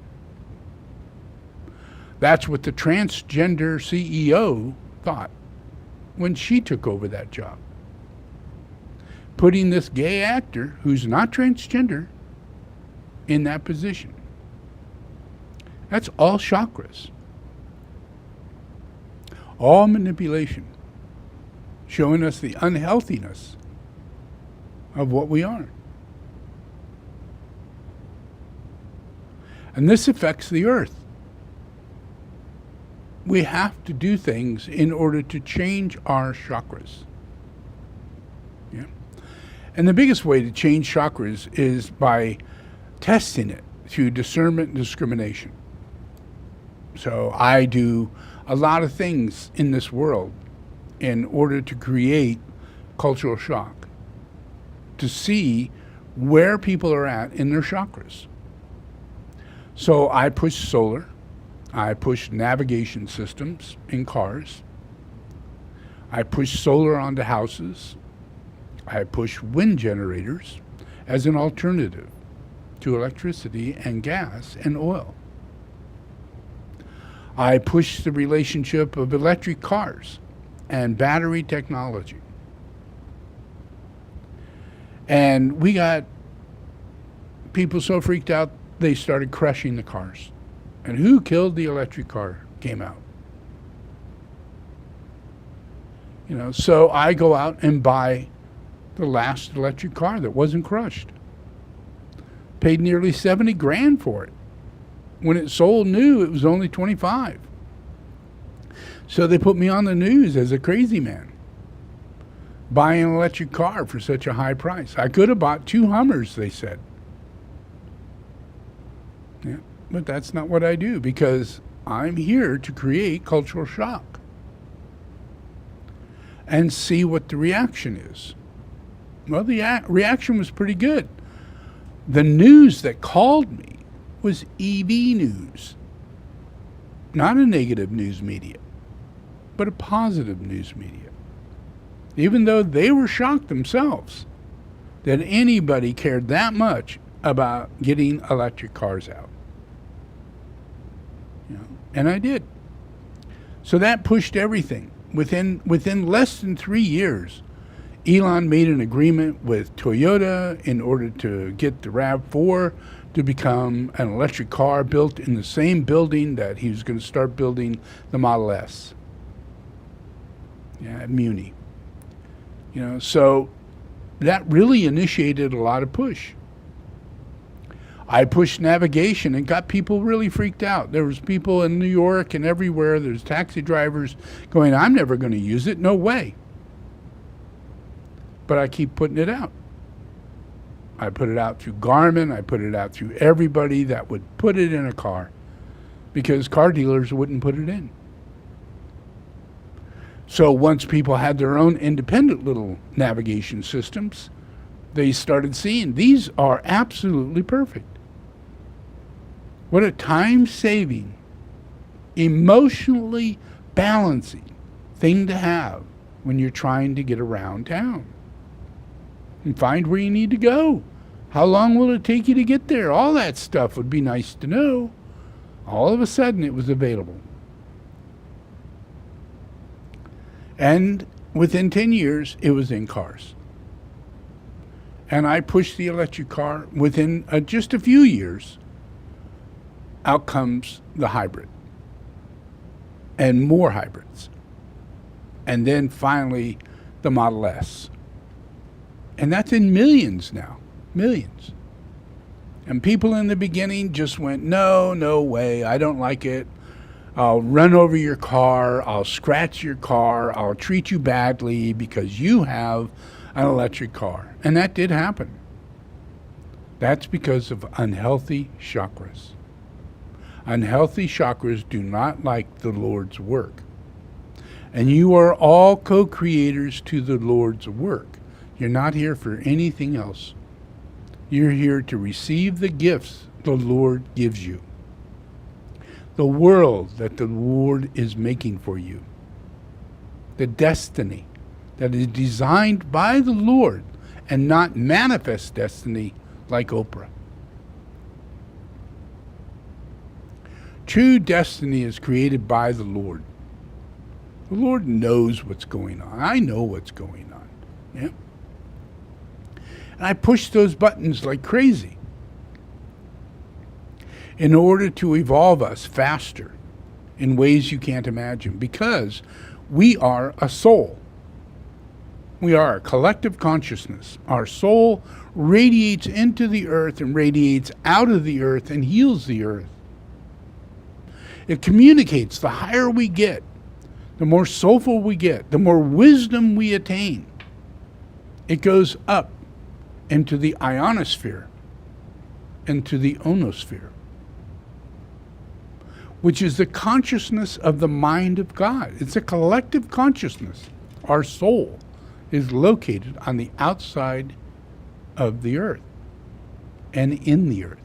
That's what the transgender CEO thought when she took over that job. Putting this gay actor, who's not transgender, in that position. That's all chakras. All manipulation. Showing us the unhealthiness of what we are. And this affects the earth. We have to do things in order to change our chakras. Yeah. And the biggest way to change chakras is by testing it through discernment and discrimination. So I do a lot of things in this world in order to create cultural shock, to see where people are at in their chakras. So I push solar, I push navigation systems in cars, I push solar onto houses, I push wind generators as an alternative to electricity and gas and oil. I push the relationship of electric cars and battery technology. And we got people so freaked out they started crushing the cars. And who killed the electric car came out. You know, so I go out and buy the last electric car that wasn't crushed. Paid nearly 70 grand for it. When it sold new, it was only 25. So they put me on the news as a crazy man, buying an electric car for such a high price. I could have bought 2 Hummers, they said. Yeah, but that's not what I do, because I'm here to create cultural shock and see what the reaction is. Well, the reaction was pretty good. The news that called me was EV news, not a negative news media, but a positive news media. Even though they were shocked themselves that anybody cared that much about getting electric cars out. You know, and I did. So that pushed everything. Within less than 3 years, Elon made an agreement with Toyota in order to get the RAV4 to become an electric car built in the same building that he was going to start building the Model S. Yeah, at Muni. You know, so that really initiated a lot of push. I pushed navigation and got people really freaked out. There was people in New York and everywhere. There's taxi drivers going, I'm never going to use it. No way. But I keep putting it out. I put it out through Garmin. I put it out through everybody that would put it in a car, because car dealers wouldn't put it in. So once people had their own independent little navigation systems, they started seeing these are absolutely perfect. What a time-saving, emotionally balancing thing to have when you're trying to get around town. And find where you need to go. How long will it take you to get there? All that stuff would be nice to know. All of a sudden it was available. And within 10 years, it was in cars. And I pushed the electric car. Within just a few years, out comes the hybrid. And more hybrids. And then finally, the Model S. And that's in millions now. Millions. And people in the beginning just went, no way, I don't like it. I'll run over your car, I'll scratch your car, I'll treat you badly because you have an electric car. And that did happen. That's because of unhealthy chakras. Unhealthy chakras do not like the Lord's work. And you are all co-creators to the Lord's work. You're not here for anything else. You're here to receive the gifts the Lord gives you. The world that the Lord is making for you. The destiny that is designed by the Lord and not manifest destiny like Oprah. True destiny is created by the Lord. The Lord knows what's going on. I know what's going on. Yeah. And I pushed those buttons like crazy in order to evolve us faster in ways you can't imagine, because we are a soul. We are a collective consciousness. Our soul radiates into the earth and radiates out of the earth and heals the earth. It communicates. The higher we get, the more soulful we get, the more wisdom we attain. It goes up into the ionosphere, into the onosphere, which is the consciousness of the mind of God. It's a collective consciousness. Our soul is located on the outside of the earth and in the earth.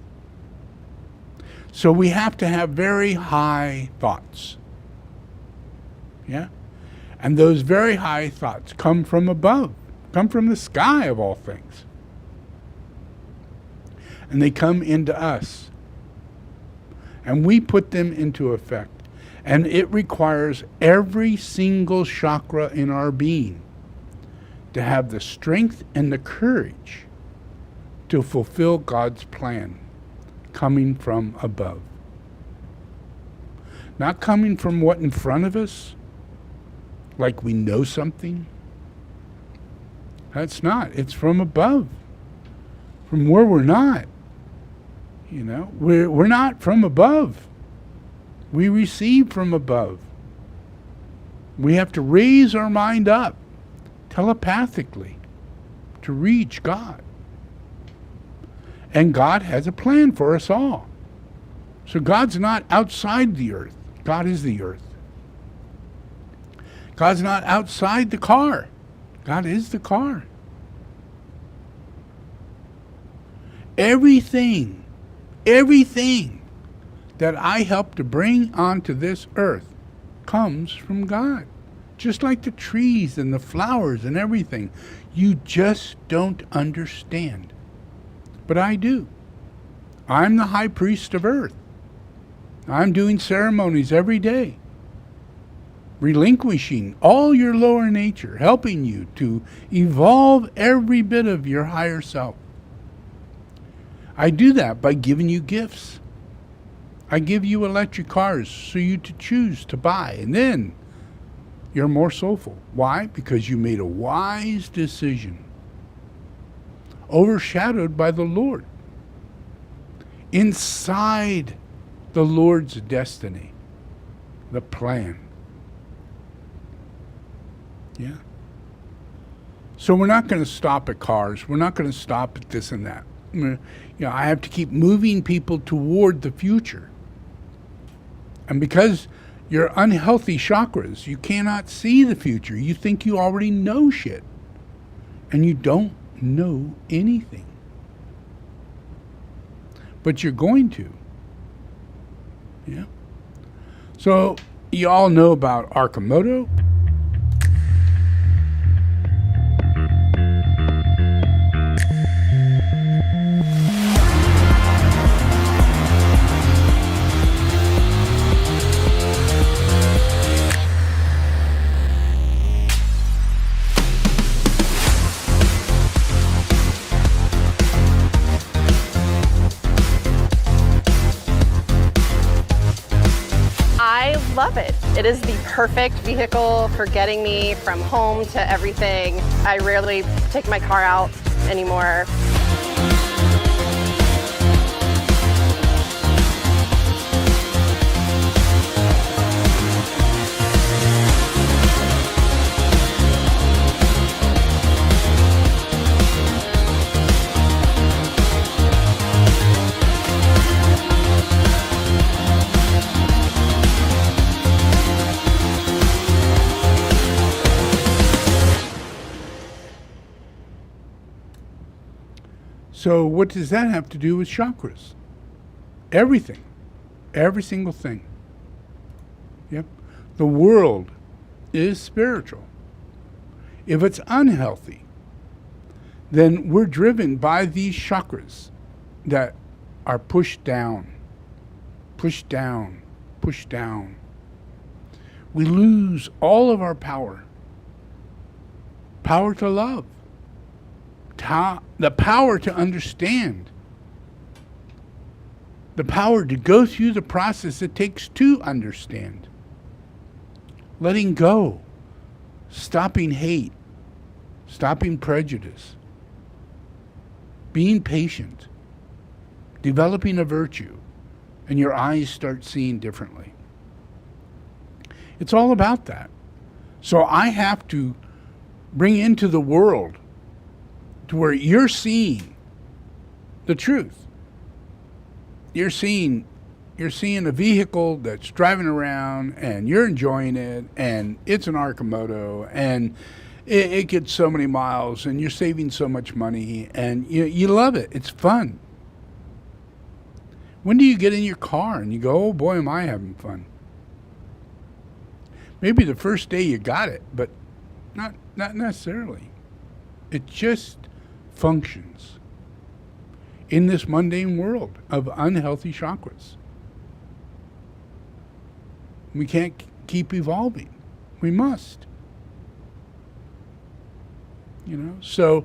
So we have to have very high thoughts. Yeah? And those very high thoughts come from above, come from the sky of all things. And they come into us. And we put them into effect. And it requires every single chakra in our being to have the strength and the courage to fulfill God's plan coming from above. Not coming from what in front of us, like we know something. That's not. It's from above. From where we're not. You know, we're not from above. We receive from above. We have to raise our mind up telepathically to reach God. And God has a plan for us all. So God's not outside the earth. God is the earth. God's not outside the car. God is the car. Everything that I help to bring onto this earth comes from God. Just like the trees and the flowers and everything. You just don't understand. But I do. I'm the high priest of earth. I'm doing ceremonies every day. Relinquishing all your lower nature. Helping you to evolve every bit of your higher self. I do that by giving you gifts. I give you electric cars so you to choose to buy. And then you're more soulful. Why? Because you made a wise decision. Overshadowed by the Lord. Inside the Lord's destiny. The plan. Yeah. So we're not going to stop at cars. We're not going to stop at this and that. You know, I have to keep moving people toward the future. And because you're unhealthy chakras, you cannot see the future. You think you already know shit. And you don't know anything. But you're going to. Yeah. So you all know about Archimoto. love it. It is the perfect vehicle for getting me from home to everything. I rarely take my car out anymore. So what does that have to do with chakras? Everything. Every single thing. Yep. The world is spiritual. If it's unhealthy, then we're driven by these chakras that are pushed down, pushed down, pushed down. We lose all of our power. Power to love. The power to understand, the power to go through the process it takes to understand, letting go, stopping hate, stopping prejudice, being patient, developing a virtue, and your eyes start seeing differently. It's all about that. So I have to bring into the world to where you're seeing the truth. You're seeing a vehicle that's driving around and you're enjoying it, and it's an Arcimoto, and it gets so many miles, and you're saving so much money, and you love it. It's fun. When do you get in your car and you go, oh boy, am I having fun? Maybe the first day you got it, but not necessarily. It just functions in this mundane world of unhealthy chakras. We can't keep evolving. We must. So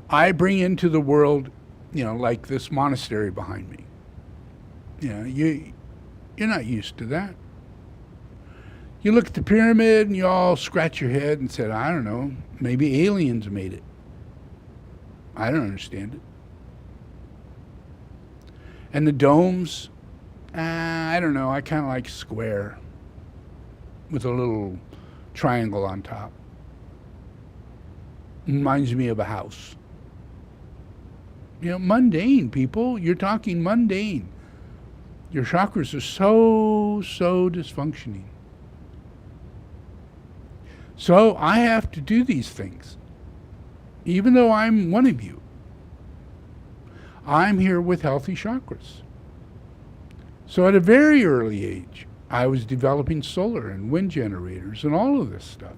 I bring into the world, like this monastery behind me. You're not used to that. You look at the pyramid and you all scratch your head and said, I don't know, maybe aliens made it. I don't understand it. And the domes, I don't know, I kind of like square with a little triangle on top. Reminds me of a house. Mundane, people. You're talking mundane. Your chakras are so dysfunctioning. So I have to do these things. Even though I'm one of you, I'm here with healthy chakras. So at a very early age, I was developing solar and wind generators and all of this stuff.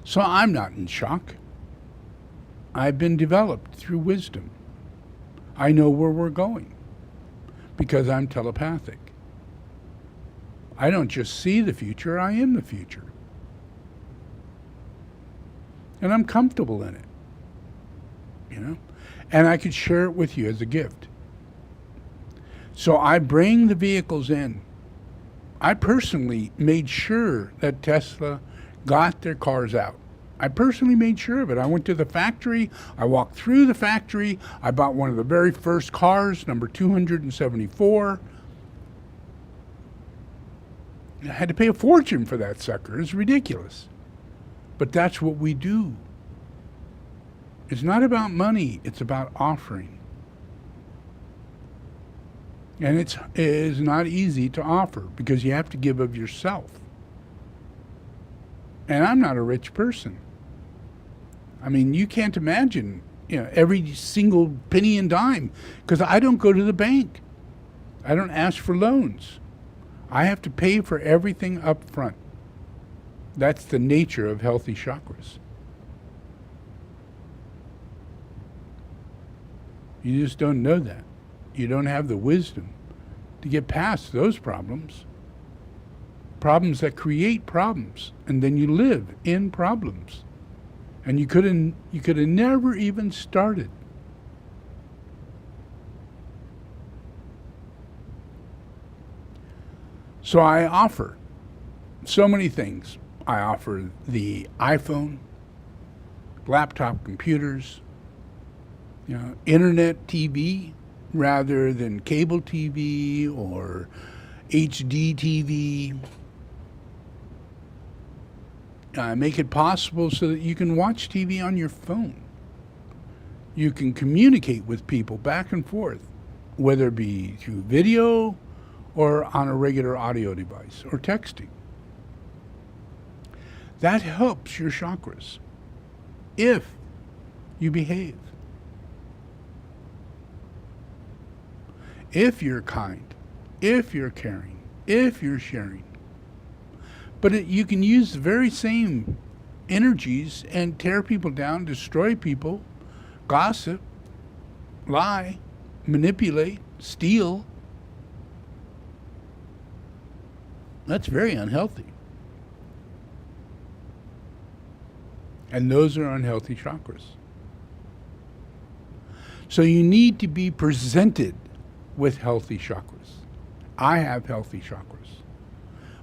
So I'm not in shock. I've been developed through wisdom. I know where we're going because I'm telepathic. I don't just see the future, I am the future. And I'm comfortable in it, and I could share it with you as a gift. So I bring the vehicles in. I personally made sure that Tesla got their cars out. I personally made sure of it. I went to the factory. I walked through the factory. I bought one of the very first cars, number 274. I had to pay a fortune for that sucker. It's ridiculous. But that's what we do. It's not about money. It's about offering. And it is not easy to offer because you have to give of yourself. And I'm not a rich person. I mean, you can't imagine, every single penny and dime, because I don't go to the bank. I don't ask for loans. I have to pay for everything up front. That's the nature of healthy chakras. You just don't know that. You don't have the wisdom to get past those problems. Problems that create problems, and then you live in problems. And you could have never even started. So I offer so many things. I offer the iPhone, laptop computers, internet TV rather than cable TV or HD TV. I make it possible so that you can watch TV on your phone. You can communicate with people back and forth, whether it be through video or on a regular audio device or texting. That helps your chakras if you behave. If you're kind, if you're caring, if you're sharing. But you can use the very same energies and tear people down, destroy people, gossip, lie, manipulate, steal. That's very unhealthy. And those are unhealthy chakras. So you need to be presented with healthy chakras. I have healthy chakras.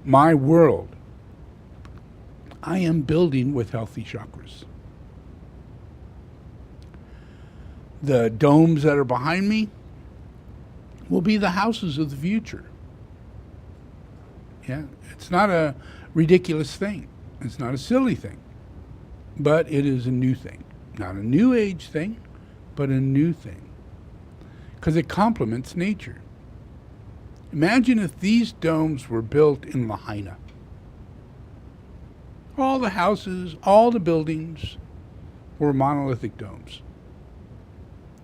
My world, I am building with healthy chakras. The domes that are behind me will be the houses of the future. Yeah, it's not a ridiculous thing. It's not a silly thing. But it is a new thing. Not a new age thing, but a new thing. Because it complements nature. Imagine if these domes were built in Lahaina. All the houses, all the buildings were monolithic domes.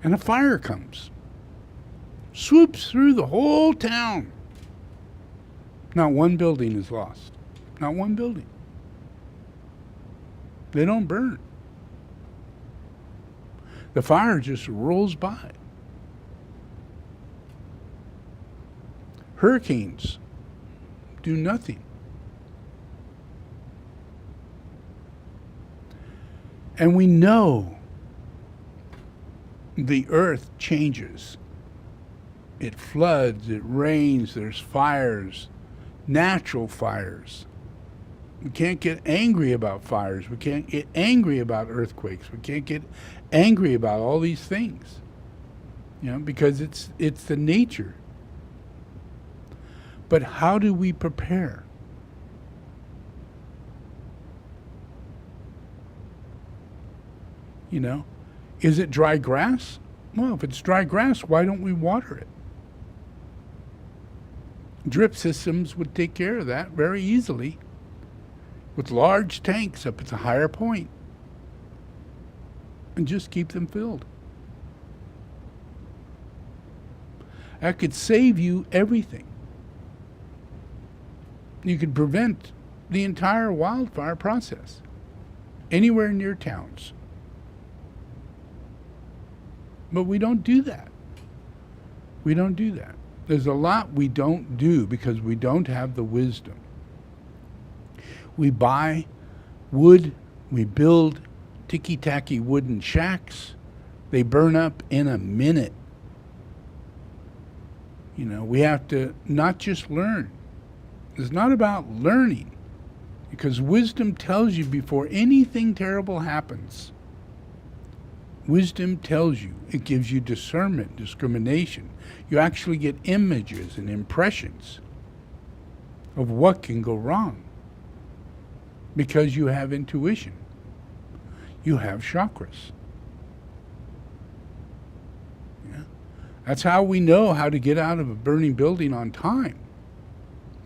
And a fire comes, swoops through the whole town. Not one building is lost. Not one building. They don't burn. The fire just rolls by. Hurricanes do nothing. And we know the earth changes. It floods, it rains, there's fires, natural fires. We can't get angry about fires. We can't get angry about earthquakes. We can't get angry about all these things. Because it's the nature. But how do we prepare? Is it dry grass? Well, if it's dry grass, why don't we water it? Drip systems would take care of that very easily with large tanks up at the higher point and just keep them filled. That could save you everything. You could prevent the entire wildfire process anywhere near towns. But we don't do that. We don't do that. There's a lot we don't do because we don't have the wisdom. We buy wood, we build ticky-tacky wooden shacks. They burn up in a minute. We have to not just learn. It's not about learning, because wisdom tells you before anything terrible happens. Wisdom tells you. It gives you discernment, discrimination. You actually get images and impressions of what can go wrong because you have intuition. You have chakras. Yeah? That's how we know how to get out of a burning building on time,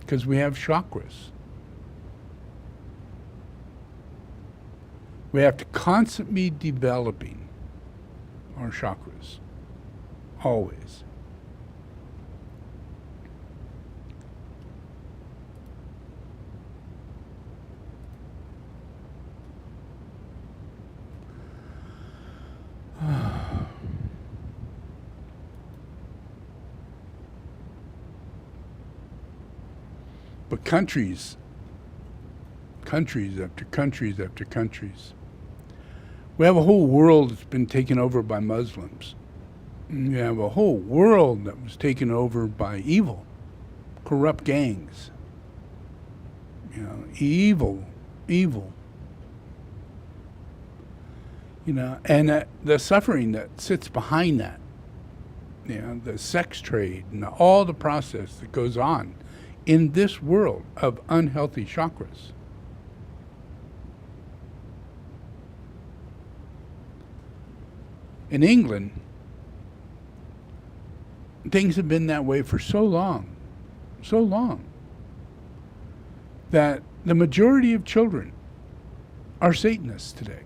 because we have chakras. We have to constantly be developing our chakras. Always. But countries after countries after countries. We have a whole world that's been taken over by Muslims. We have a whole world that was taken over by evil, corrupt gangs. Evil. And the suffering that sits behind that, the sex trade and all the process that goes on in this world of unhealthy chakras. In England, things have been that way for so long, that the majority of children are Satanists today.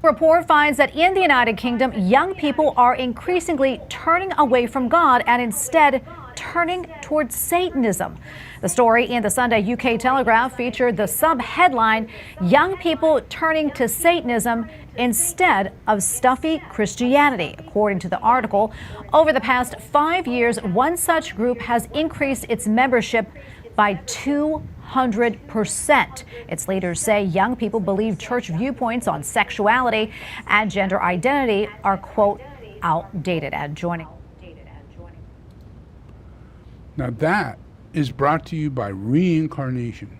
Report finds that in the United Kingdom, young people are increasingly turning away from God and instead turning towards Satanism. The story in the Sunday UK Telegraph featured the sub-headline, "Young People Turning to Satanism Instead of Stuffy Christianity." According to the article, over the past 5 years, one such group has increased its membership by 200%. Its leaders say young people believe church viewpoints on sexuality and gender identity are, quote, outdated. And joining. Now that is brought to you by reincarnation.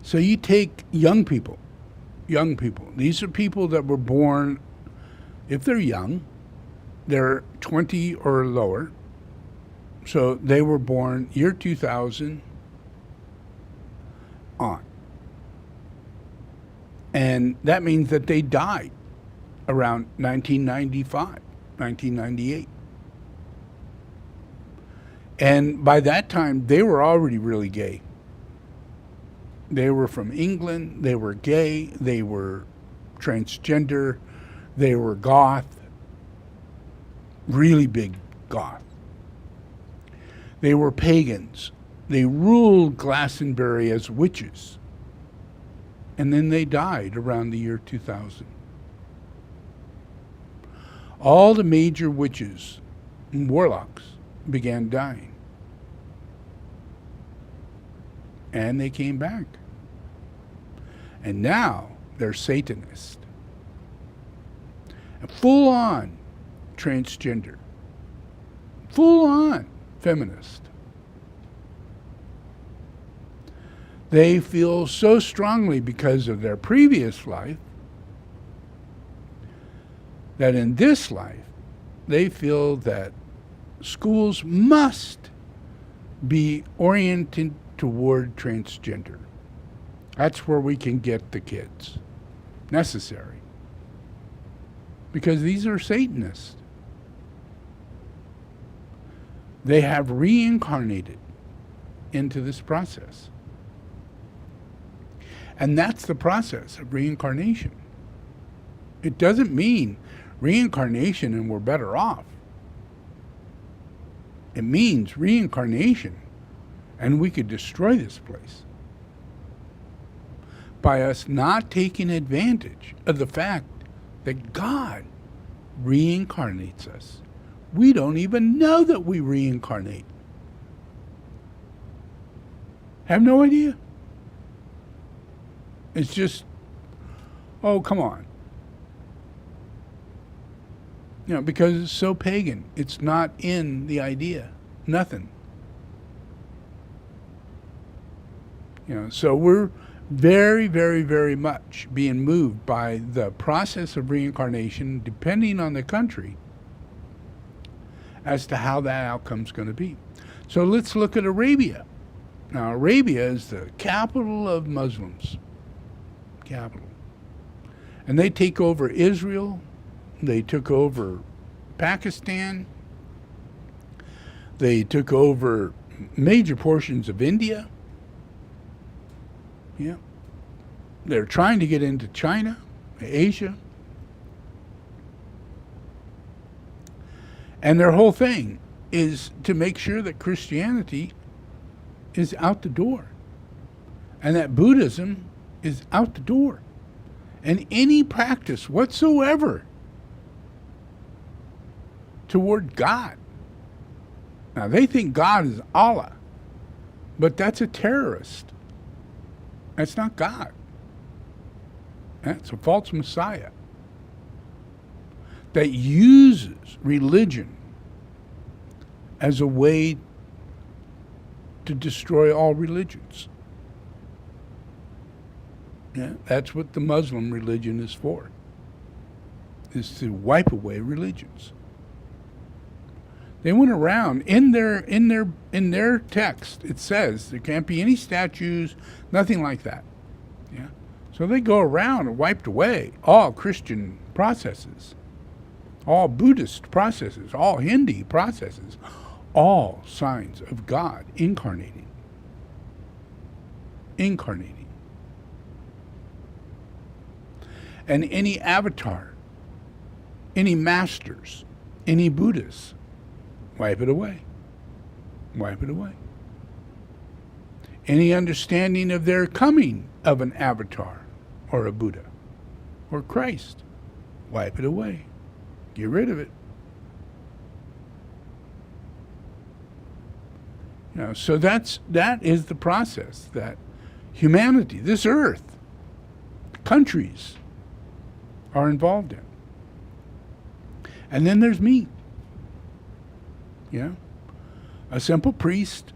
So you take young people. These are people that were born, if they're young, they're 20 or lower. So they were born year 2000 on. And that means that they died around 1995, 1998. And by that time, they were already really gay. They were from England, they were gay, they were transgender, they were goth, really big goth. They were pagans. They ruled Glastonbury as witches. And then they died around the year 2000. All the major witches and warlocks began dying. And they came back. And now they're Satanists. Full on transgender. Full on feminist. They feel so strongly because of their previous life that in this life they feel that schools must be oriented toward transgender. That's where we can get the kids. Necessary. Because these are Satanists. They have reincarnated into this process. And that's the process of reincarnation. It doesn't mean reincarnation and we're better off. It means reincarnation and we could destroy this place by us not taking advantage of the fact that God reincarnates us. We don't even know that we reincarnate. Have no idea. It's just, oh, come on. Because it's so pagan. It's not in the idea. Nothing. So we're very, very, very much being moved by the process of reincarnation, depending on the country, as to how that outcome's going to be. So let's look at Arabia. Now, Arabia is the capital of Muslims. Capital. And they take over Israel. They took over Pakistan. They took over major portions of India. Yeah. They're trying to get into China, Asia. And their whole thing is to make sure that Christianity is out the door and that Buddhism is out the door, and any practice whatsoever toward God. Now, they think God is Allah, but that's a terrorist. That's not God. That's a false messiah that uses religion as a way to destroy all religions. Yeah, that's what the Muslim religion is for, is to wipe away religions. They went around in their text. It says there can't be any statues, nothing like that. Yeah, so they go around and wiped away all Christian processes, all Buddhist processes, all Hindi processes, all signs of God incarnating. And any avatar, any masters, any Buddhists, wipe it away. Wipe it away. Any understanding of their coming of an avatar or a Buddha or Christ, wipe it away. Get rid of it. You know, so that is the process that humanity, this earth, countries are involved in. And then there's me. Yeah, a simple priest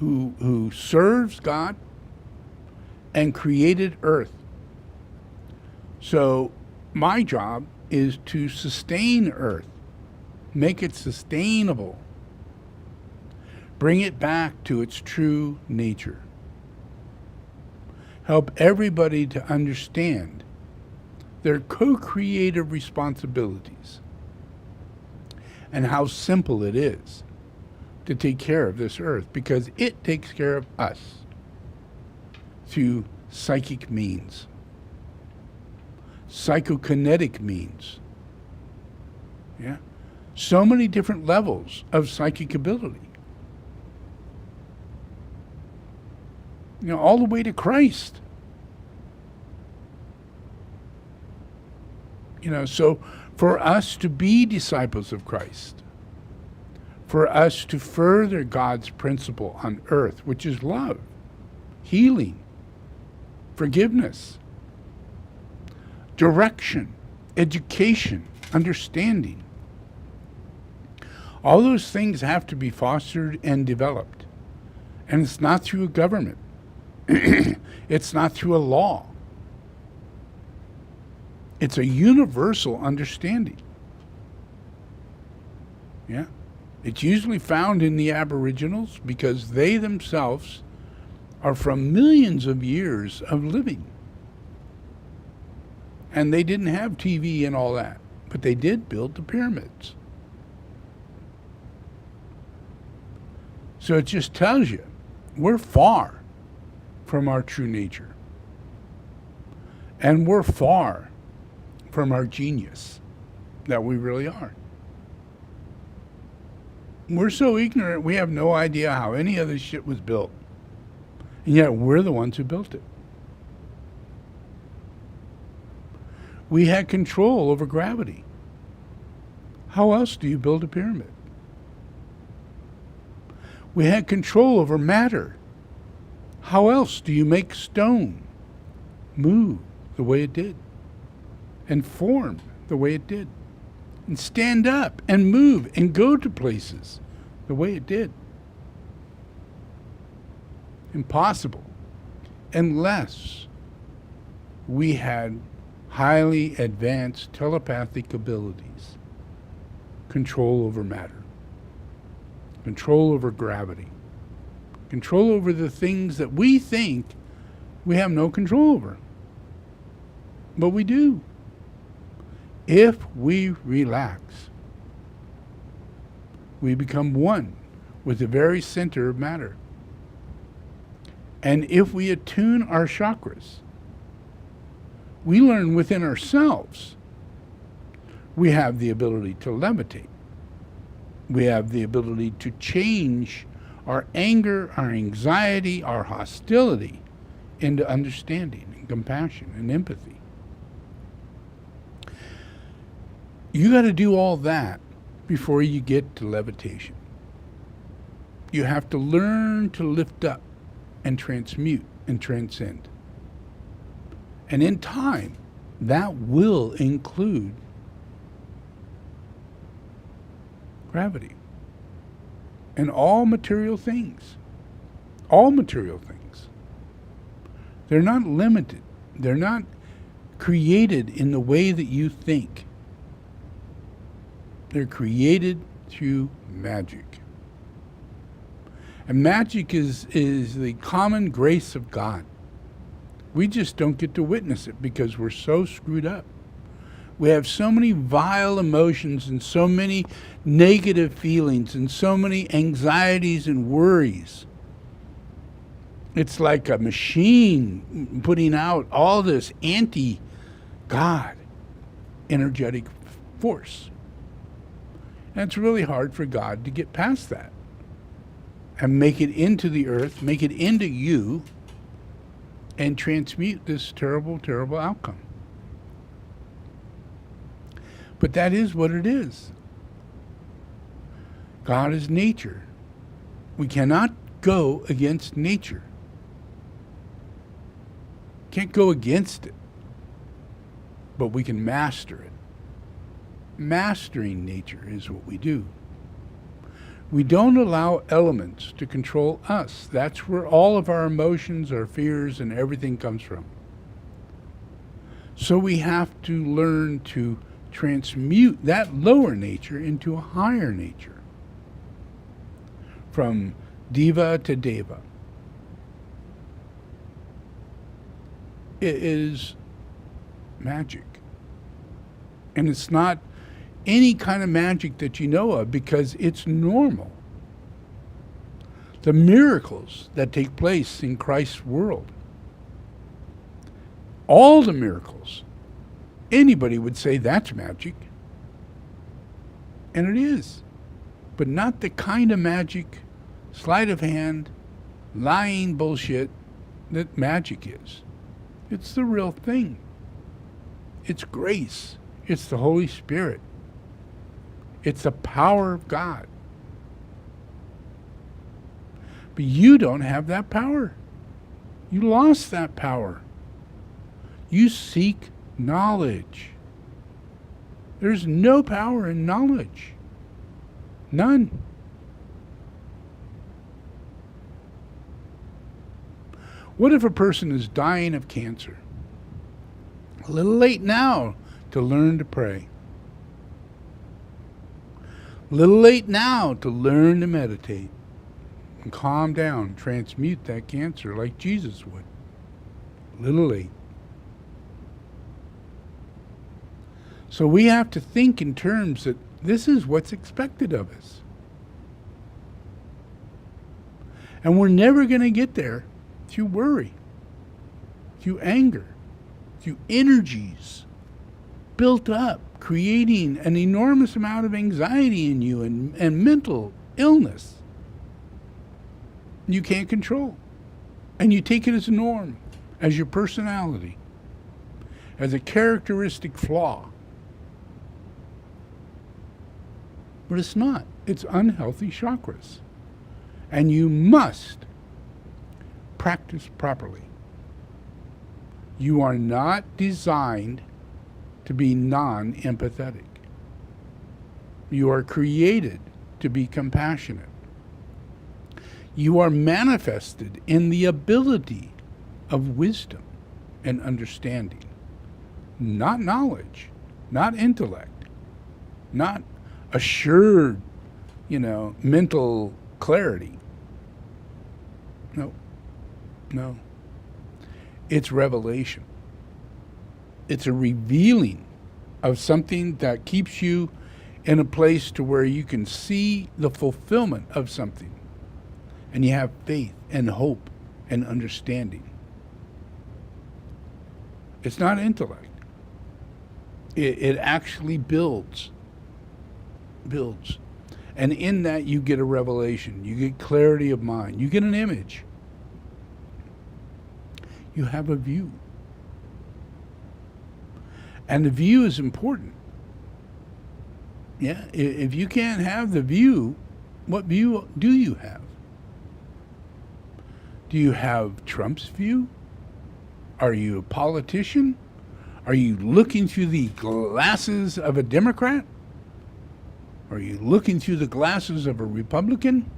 who serves God and created earth. So my job is to sustain earth, make it sustainable, bring it back to its true nature, help everybody to understand their co-creative responsibilities and how simple it is to take care of this earth, because it takes care of us through psychic means, psychokinetic means. Yeah, so many different levels of psychic ability. You know, all the way to Christ. You know, so for us to be disciples of Christ, for us to further God's principle on earth, which is love, healing, forgiveness, direction, education, understanding, all those things have to be fostered and developed. And it's not through a government. It's not through a law. It's a universal understanding. Yeah. It's usually found in the Aboriginals because they themselves are from millions of years of living. And they didn't have TV and all that, but they did build the pyramids. So it just tells you we're far from our true nature. And we're far from our genius that we really are. We're so ignorant, we have no idea how any of this shit was built. And yet we're the ones who built it. We had control over gravity. How else do you build a pyramid? We had control over matter. How else do you make stone move the way it did? And form the way it did? And stand up and move and go to places the way it did? Impossible. Unless we had highly advanced telepathic abilities, control over matter, control over gravity, control over the things that we think we have no control over. But we do. If we relax, we become one with the very center of matter. And if we attune our chakras, we learn within ourselves we have the ability to levitate. We have the ability to change our anger, our anxiety, our hostility into understanding and compassion and empathy. You got to do all that before you get to levitation. You have to learn to lift up and transmute and transcend. And in time, that will include gravity and all material things. All material things. They're not limited. They're not created in the way that you think. They're created through magic. And magic is the common grace of God. We just don't get to witness it because we're so screwed up. We have so many vile emotions and so many negative feelings and so many anxieties and worries. It's like a machine putting out all this anti-God energetic force. And it's really hard for God to get past that and make it into the earth, make it into you, and transmute this terrible, terrible outcome. But that is what it is. God is nature. We cannot go against nature. Can't go against it. But we can master it. Mastering nature is what we do. We don't allow elements to control us. That's where all of our emotions, our fears, and everything comes from. So we have to learn to transmute that lower nature into a higher nature. From diva to deva. It is magic. And it's not any kind of magic that you know of because it's normal. The miracles that take place in Christ's world, all the miracles, anybody would say that's magic. And it is. But not the kind of magic, sleight of hand, lying bullshit that magic is. It's the real thing. It's grace. It's the Holy Spirit. It's the power of God. But you don't have that power. You lost that power. You seek knowledge. There's no power in knowledge. None. What if a person is dying of cancer? A little late now to learn to pray. A little late now to learn to meditate and calm down, transmute that cancer like Jesus would. A little late. So we have to think in terms that this is what's expected of us. And we're never going to get there through worry, through anger, through energies built up, creating an enormous amount of anxiety in you and mental illness you can't control. And you take it as a norm, as your personality, as a characteristic flaw. But it's not. It's unhealthy chakras. And you must practice properly. You are not designed to be non-empathetic. You are created to be compassionate. You are manifested in the ability of wisdom and understanding, not knowledge, not intellect, not assured, mental clarity. No. It's revelation. It's a revealing of something that keeps you in a place to where you can see the fulfillment of something. And you have faith and hope and understanding. It's not intellect. It actually builds. And in that you get a revelation. You get clarity of mind. You get an image. You have a view. And the view is important. Yeah, if you can't have the view, what view do you have? Do you have Trump's view? Are you a politician? Are you looking through the glasses of a Democrat? Are you looking through the glasses of a Republican?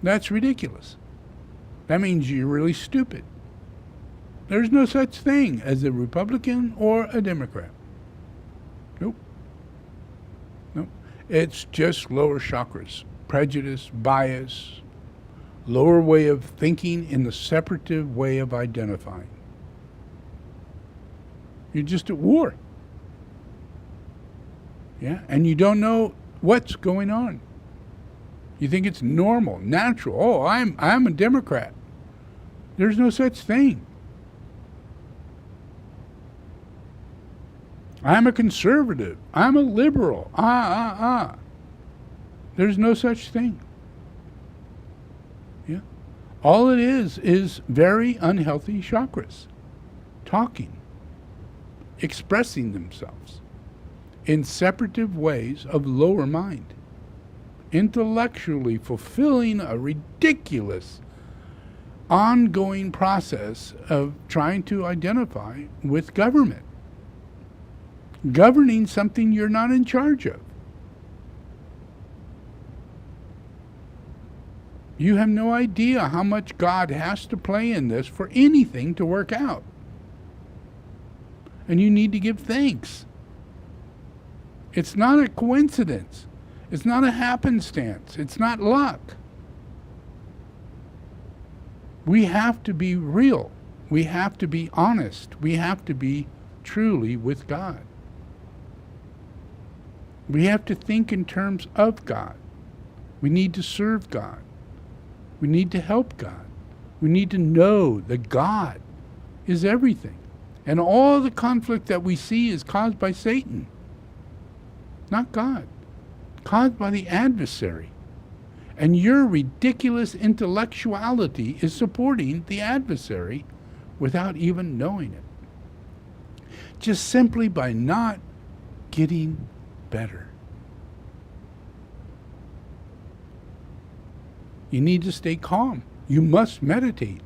That's ridiculous. That means you're really stupid. There's no such thing as a Republican or a Democrat. Nope. Nope. It's just lower chakras, prejudice, bias, lower way of thinking in the separative way of identifying. You're just at war. Yeah, and you don't know what's going on. You think it's normal, natural. Oh, I'm a Democrat. There's no such thing. I'm a conservative. I'm a liberal. There's no such thing. Yeah. All it is very unhealthy chakras talking, expressing themselves in separative ways of lower mind, intellectually fulfilling a ridiculous ongoing process of trying to identify with government, governing something you're not in charge of. You have no idea how much God has to play in this for anything to work out. And you need to give thanks. It's not a coincidence. It's not a happenstance. It's not luck. We have to be real. We have to be honest. We have to be truly with God. We have to think in terms of God. We need to serve God. We need to help God. We need to know that God is everything. And all the conflict that we see is caused by Satan, not God. Caused by the adversary. And your ridiculous intellectuality is supporting the adversary without even knowing it. Just simply by not getting better. You need to stay calm. You must meditate.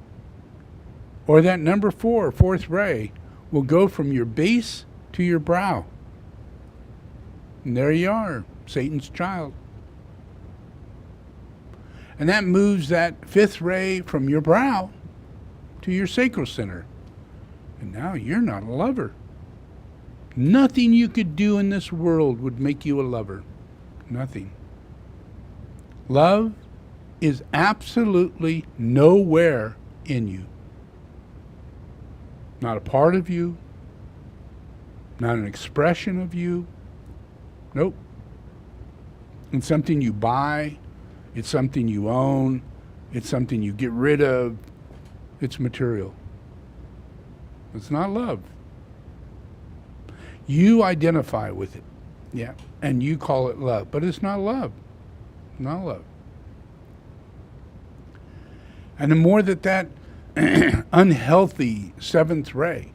Or that number 4, fourth ray, will go from your base to your brow. And there you are, Satan's child. And that moves that 5th ray from your brow to your sacral center. And now you're not a lover. Nothing you could do in this world would make you a lover. Nothing. Love is absolutely nowhere in you. Not a part of you. Not an expression of you. Nope. It's something you buy. It's something you own. It's something you get rid of. It's material. It's not love. You identify with it. Yeah. And you call it love. But it's not love. Not love. And the more that unhealthy 7th ray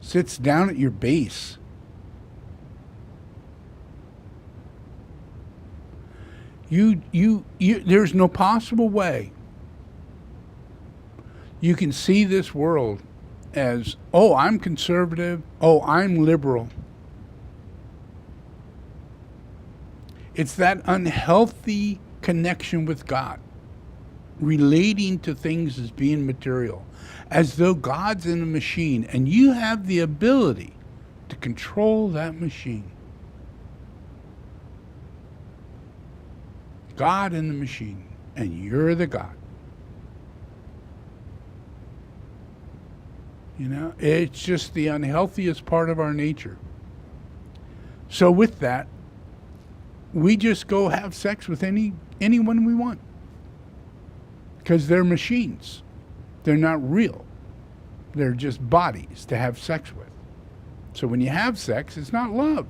sits down at your base, there's no possible way you can see this world as, oh, I'm conservative, oh, I'm liberal. It's that unhealthy connection with God, relating to things as being material, as though God's in a machine and you have the ability to control that machine. God in the machine, and you're the God. You know, it's just the unhealthiest part of our nature. So with that, we just go have sex with anyone we want. Because they're machines. They're not real. They're just bodies to have sex with. So when you have sex, it's not love.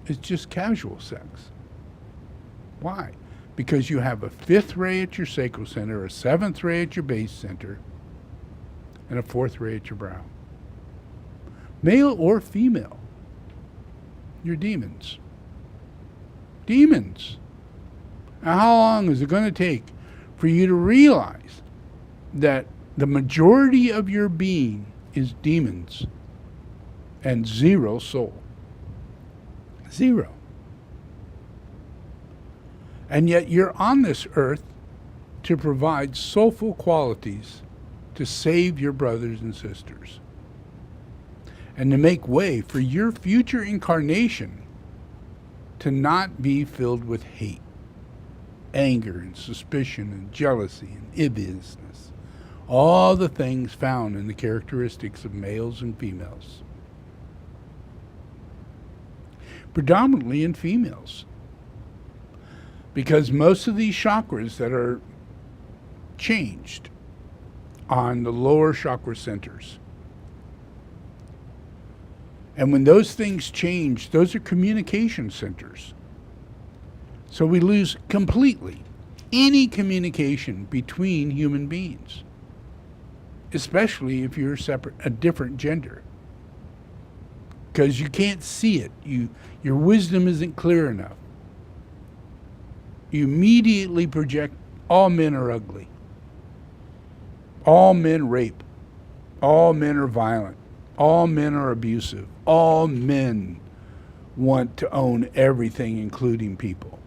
It's just casual sex. Why? Because you have a 5th ray at your sacral center, a 7th ray at your base center, and a 4th ray at your brow. Male or female, you're demons. Demons. Now, how long is it going to take for you to realize that The majority of your being is demons and zero soul. Zero. And yet you're on this earth to provide soulful qualities to save your brothers and sisters and to make way for your future incarnation to not be filled with hate, anger, and suspicion, and jealousy, and enviousness. All the things found in the characteristics of males and females. Predominantly in females. Because most of these chakras that are changed on the lower chakra centers. And when those things change, those are communication centers. So we lose completely any communication between human beings, especially if you're a different gender. Because you can't see it. Your wisdom isn't clear enough. You immediately project all men are ugly. All men rape. All men are violent. All men are abusive. All men want to own everything, including people.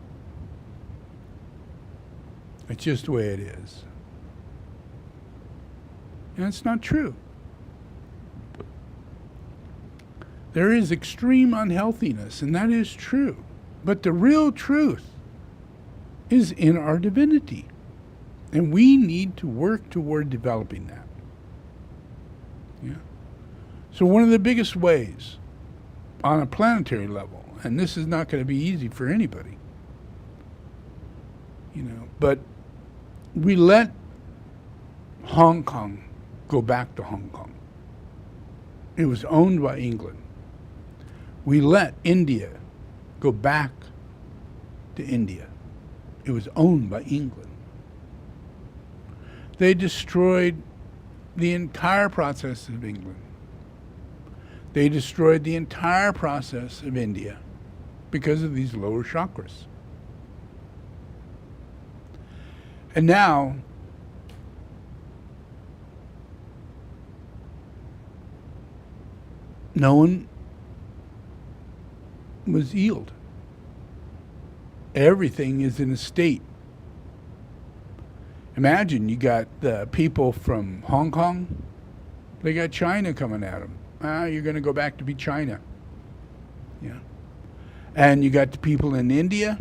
It's just the way it is. And it's not true. There is extreme unhealthiness, and that is true. But the real truth is in our divinity. And we need to work toward developing that. Yeah. So one of the biggest ways on a planetary level, and this is not going to be easy for anybody, but we let Hong Kong go back to Hong Kong. It was owned by England. We let India go back to India. It was owned by England. They destroyed the entire process of England. They destroyed the entire process of India because of these lower chakras. And now, no one was healed. Everything is in a state. Imagine you got the people from Hong Kong, they got China coming at them. You're going to go back to be China. Yeah. And you got the people in India,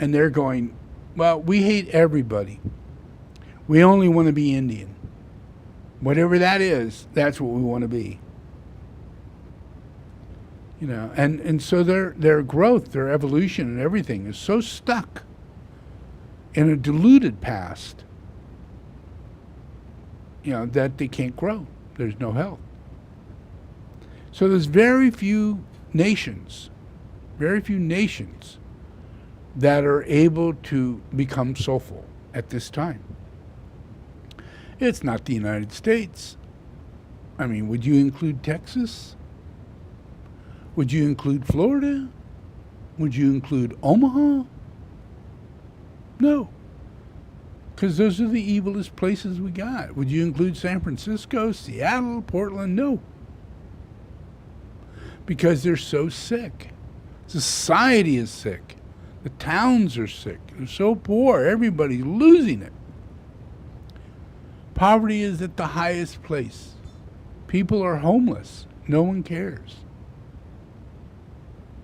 and they're going, well, we hate everybody. We only want to be Indian. Whatever that is, that's what we want to be. And so their growth, their evolution and everything is so stuck in a diluted past, that they can't grow. There's no health. So there's very few nations that are able to become soulful at this time. It's not the United States. I mean, would you include Texas? Would you include Florida? Would you include Omaha? No. Because those are the evilest places we got. Would you include San Francisco, Seattle, Portland? No. Because they're so sick. Society is sick. The towns are sick. They're so poor. Everybody's losing it. Poverty is at the highest place. People are homeless. No one cares.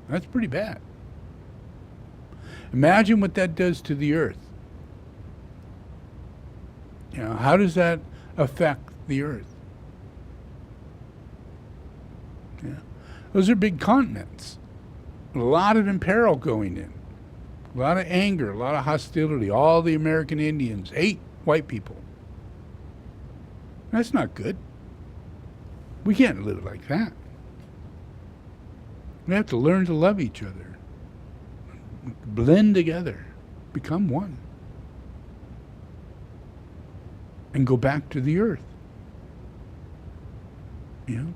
That's pretty bad. Imagine what that does to the earth. How does that affect the earth? Yeah. Those are big continents. A lot of imperil going in. A lot of anger, a lot of hostility. All the American Indians hate white people. That's not good. We can't live like that. We have to learn to love each other. Blend together. Become one. And go back to the earth.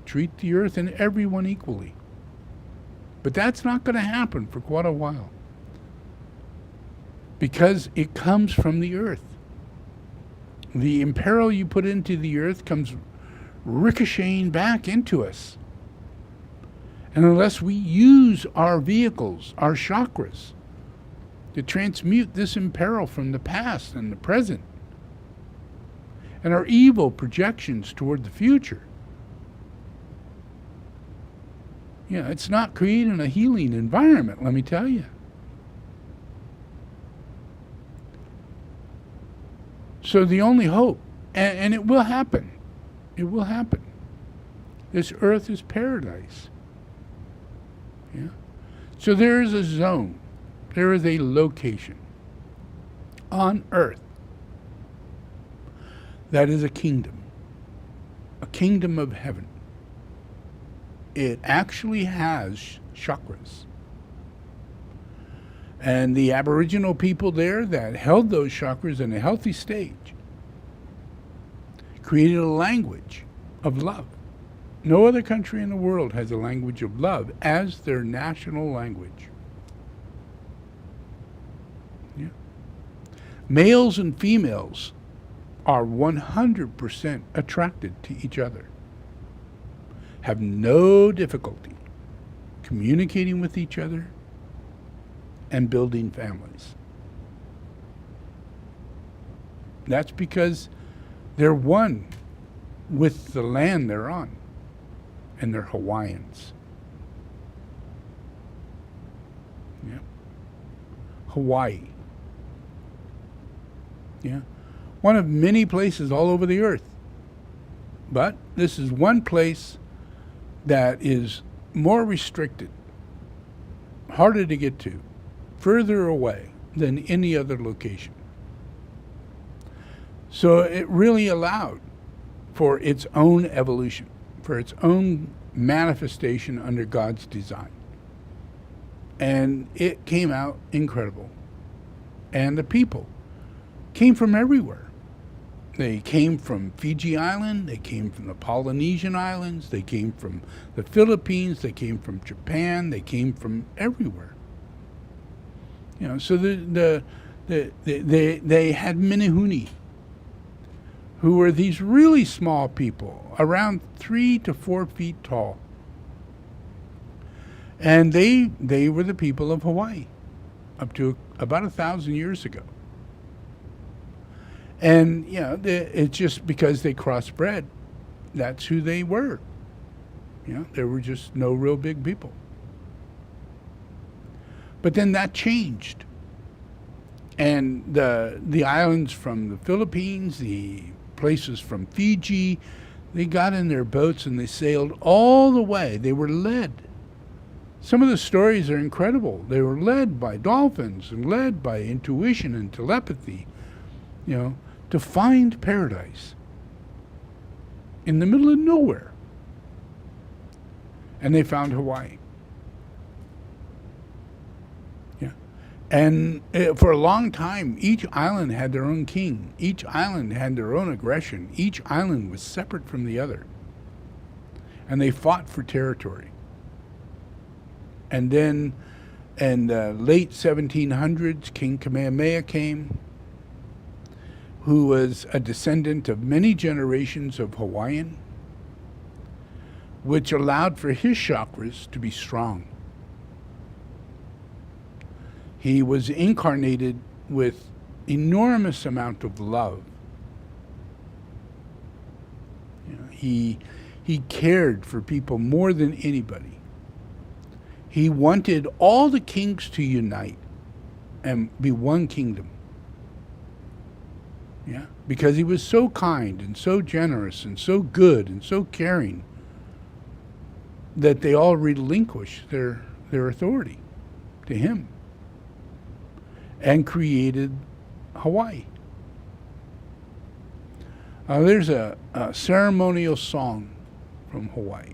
Treat the earth and everyone equally. But that's not going to happen for quite a while. Because it comes from the earth. The imperil you put into the earth comes ricocheting back into us. And unless we use our vehicles, our chakras, to transmute this imperil from the past and the present, and our evil projections toward the future, it's not creating a healing environment, let me tell you. So the only hope, and it will happen, this earth is paradise. So there is a zone, there is a location on earth that is a kingdom of heaven. It actually has chakras. And the Aboriginal people there that held those chakras in a healthy stage created a language of love. No other country in the world has a language of love as their national language. Males and females are 100% attracted to each other, have no difficulty communicating with each other and building families. That's because they're one with the land they're on, and they're Hawaiians. Hawaii. One of many places all over the earth. But this is one place that is more restricted, harder to get to, further away than any other location. So it really allowed for its own evolution, for its own manifestation under God's design. And it came out incredible. And the people came from everywhere. They came from Fiji Island, they came from the Polynesian Islands, they came from the Philippines, they came from Japan, they came from everywhere. So they had Minihuni, who were these really small people, around 3 to 4 feet tall. And they were the people of Hawaii up to about 1,000 years ago. And, it's just because they crossbred. That's who they were. They were just no real big people. But then that changed. And the islands from the Philippines, the places from Fiji, they got in their boats and they sailed all the way. They were led. Some of the stories are incredible. They were led by dolphins and led by intuition and telepathy, to find paradise in the middle of nowhere. And they found Hawaii. And for a long time, each island had their own king. Each island had their own aggression. Each island was separate from the other. And they fought for territory. And then in the late 1700s, King Kamehameha came, who was a descendant of many generations of Hawaiian, which allowed for his chakras to be strong. He was incarnated with enormous amount of love. He cared for people more than anybody. He wanted all the kings to unite and be one kingdom. Because he was so kind and so generous and so good and so caring that they all relinquished their authority to him and created Hawaii. There's a ceremonial song from Hawaii.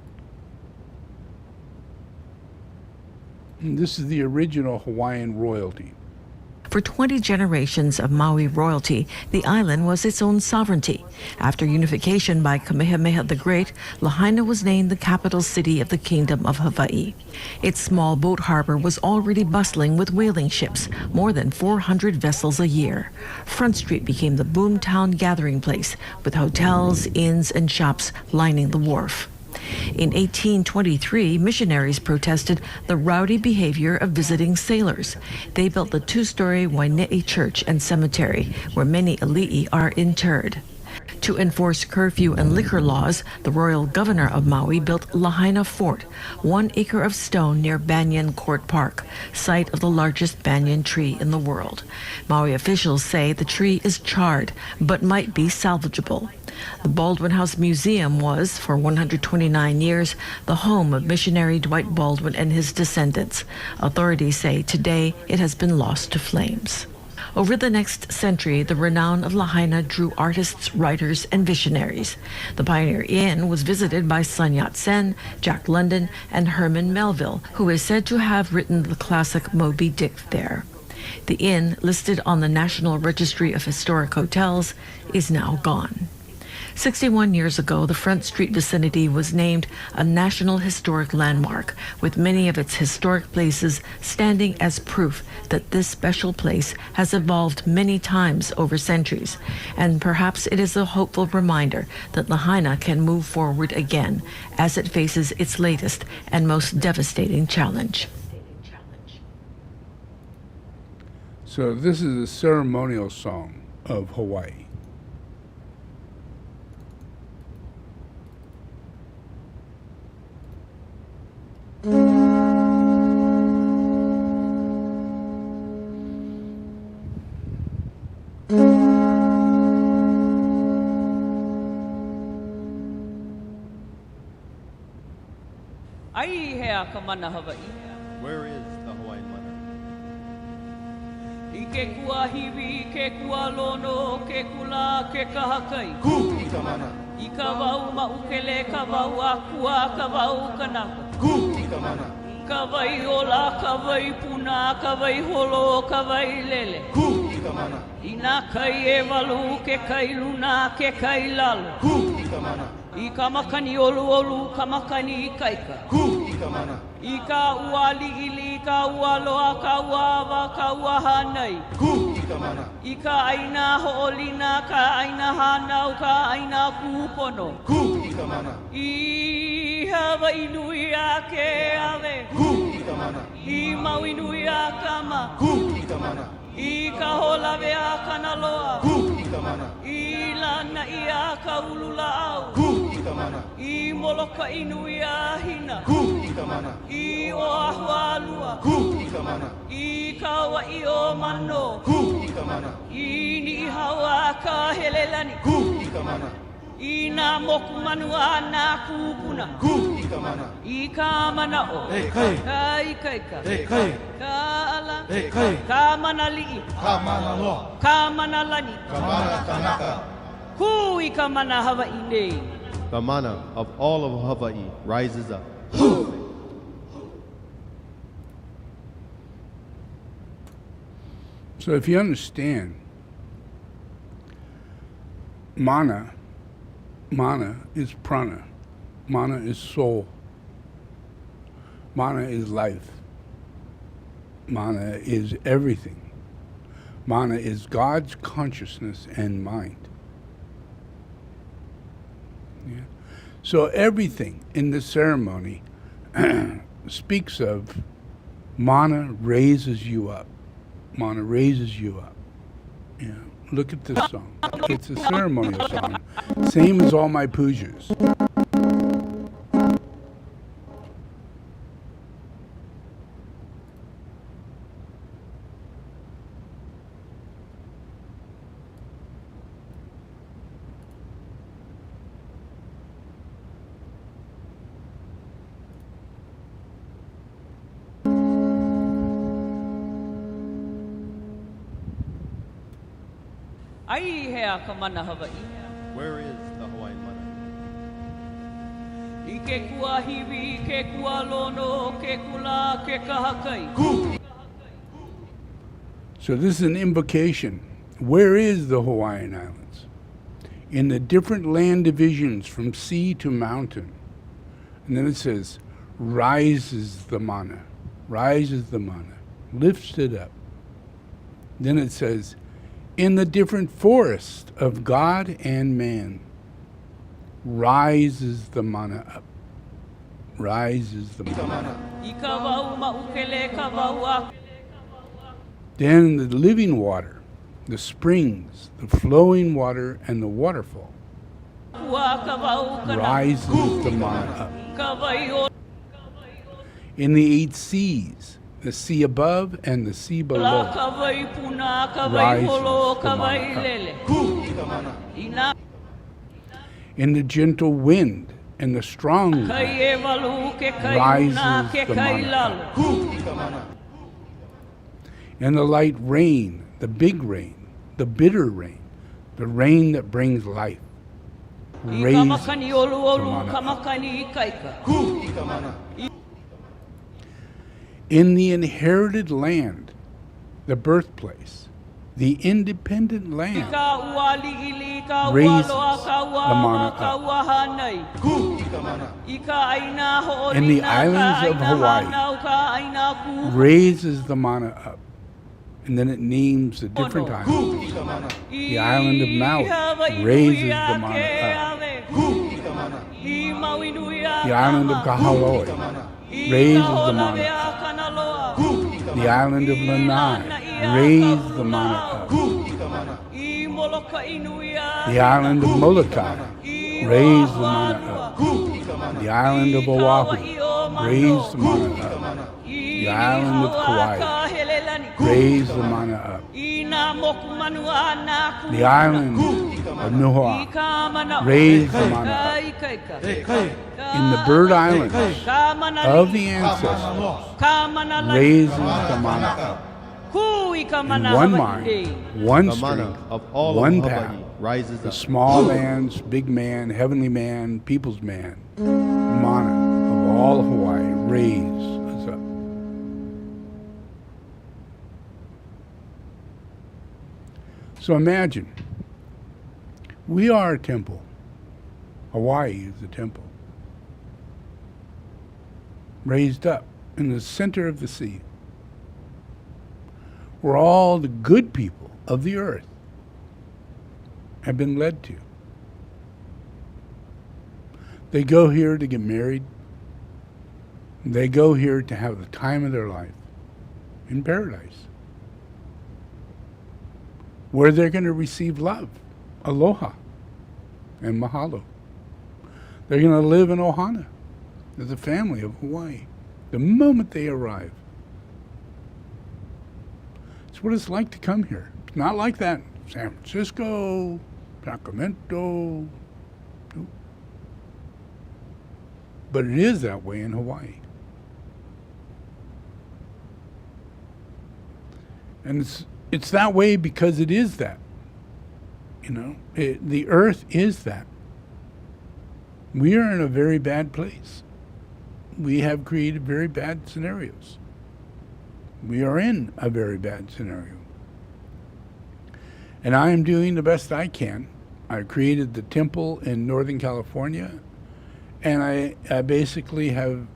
And this is the original Hawaiian royalty. For 20 generations of Maui royalty, the island was its own sovereignty. After unification by Kamehameha the Great, Lahaina was named the capital city of the Kingdom of Hawaii. Its small boat harbor was already bustling with whaling ships, more than 400 vessels a year. Front Street became the boomtown gathering place, with hotels, inns, and shops lining the wharf. In 1823, missionaries protested the rowdy behavior of visiting sailors. They built the two-story Waine'i Church and Cemetery, where many ali'i are interred. To enforce curfew and liquor laws, the royal governor of Maui built Lahaina Fort, 1 acre of stone near Banyan Court Park, site of the largest banyan tree in the world. Maui officials say the tree is charred, but might be salvageable. The Baldwin House Museum was, for 129 years, the home of missionary Dwight Baldwin and his descendants. Authorities say today it has been lost to flames. Over the next century, the renown of Lahaina drew artists, writers, and visionaries. The Pioneer Inn was visited by Sun Yat-sen, Jack London, and Herman Melville, who is said to have written the classic Moby Dick there. The inn, listed on the National Registry of Historic Hotels, is now gone. 61 years ago, the Front Street vicinity was named a National Historic Landmark, with many of its historic places standing as proof that this special place has evolved many times over centuries. And perhaps it is a hopeful reminder that Lahaina can move forward again as it faces its latest and most devastating challenge. So this is a ceremonial song of Hawaii. Ai hea ka mana Hawaii. Where is the Hawaiian mana? I ke kua hiwi, ke kua lono, ke kula, ke kahakai. Ku i ka mana. I ka wau maukele, ka wau akua, ka wau kanaka. Ku i ka mana. Ka wai ola, ka wai puna, ka wai holo, ka wai lele. Ku i ka mana. I nā kai e walu, ke kai luna, ke kai lalo. Ku i ka mana. I ka makani olu olu, ka makani I kaika. Ku i ka mana. I ka ua li'ili, ka ua loa, ka ua awa, ka ua hanai. Ku i ka mana. I ka aina ho'olina, ka aina hanau, ka aina kupono. Ku i ka mana. I Hawaii nui a ke ave. Ku i ka mana. I Maui nui a ka ma. Ku i ka mana. I ka holawe a kanaloa. Ku i ka mana. I lana I a ka ulula au. Ku i ka mana. I moloka inui a hina. Ku i ka mana. I o ahua alua. Ku i ka mana. I ka wa'i o mano. Ku i ka mana. I ni hawa ka helelani. Ku i ka mana. I nā moku manua nā kūpuna. Ku i ka mana. I ka mana o. E kai. Ka I kaika. E kai. Ka ala. E kai. Ka mana li'i. Ka mana loa. Ka mana lani. Ka mana kanaka. Ku I ka mana Hawaii nei. The mana of all of Hawaii rises up. So if you understand, mana is prana. Mana is soul. Mana is life. Mana is everything. Mana is God's consciousness and mind. Yeah. So everything in the ceremony speaks of mana raises you up. Mana raises you up. Yeah. Look at this song. It's a ceremonial song. Same as all my pujas. Ai hea ka mana Hawaii. Where is the Hawaiian mana? I ke kua hiwi, ke kua lono, ke kula, ke kahakai. Ku. So this is an invocation. Where is the Hawaiian Islands? In the different land divisions from sea to mountain. And then it says, rises the mana, lifts it up. Then it says, in the different forests of God and man, rises the mana up. Rises the mana. Then the living water, the springs, the flowing water, and the waterfall rises the mana up. In the 8 seas, the sea above and the sea below, rises the mana up. In the gentle wind and the strong wind, rises the mana up. In the light rain, the big rain, the bitter rain, the rain that brings life, raises the mana up. In the inherited land, the birthplace, the independent land, raises the mana up. In the islands of Hawaii, raises the mana up. And then it names the different islands. The island of Maui raises the mana up. The island of Kahaloi raises the mana up. The island of Lanai raises the mana up. The island of Molokai raises the mana up. The island of Oahu raises the mana up. The island of Kauai raises the mana up. The island of Nuhoa raises the mana up. In the bird islands of the ancestors, raises the mana up. In one mind, one The mana strength, of all one of path, Hawaii rises the up. small man's big man, heavenly man, people's man, mana of all Hawaii raises up. So imagine, we are a temple. Hawaii is a temple. Raised up in the center of the sea, where all the good people of the earth have been led to. They go here to get married. They go here to have the time of their life in paradise, where they're going to receive love, aloha, and mahalo. They're going to live in ohana as a family of Hawaii the moment they arrive. It's what it's like to come here. It's not like that in San Francisco, Sacramento. Nope. But it is that way in Hawaii. And it's that way because it is that. You know, the earth is that. We are in a very bad place. We have created very bad scenarios. We are in a very bad scenario. And I am doing the best I can. I created the temple in Northern California, and I basically have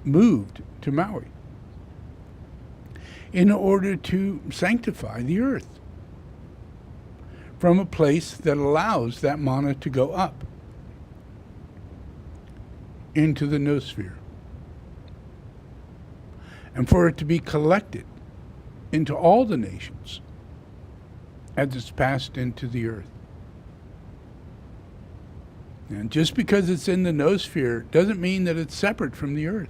moved to Maui in order to sanctify the earth from a place that allows that mana to go up into the noosphere, and for it to be collected into all the nations as it's passed into the earth. And just because it's in the noosphere doesn't mean that it's separate from the earth.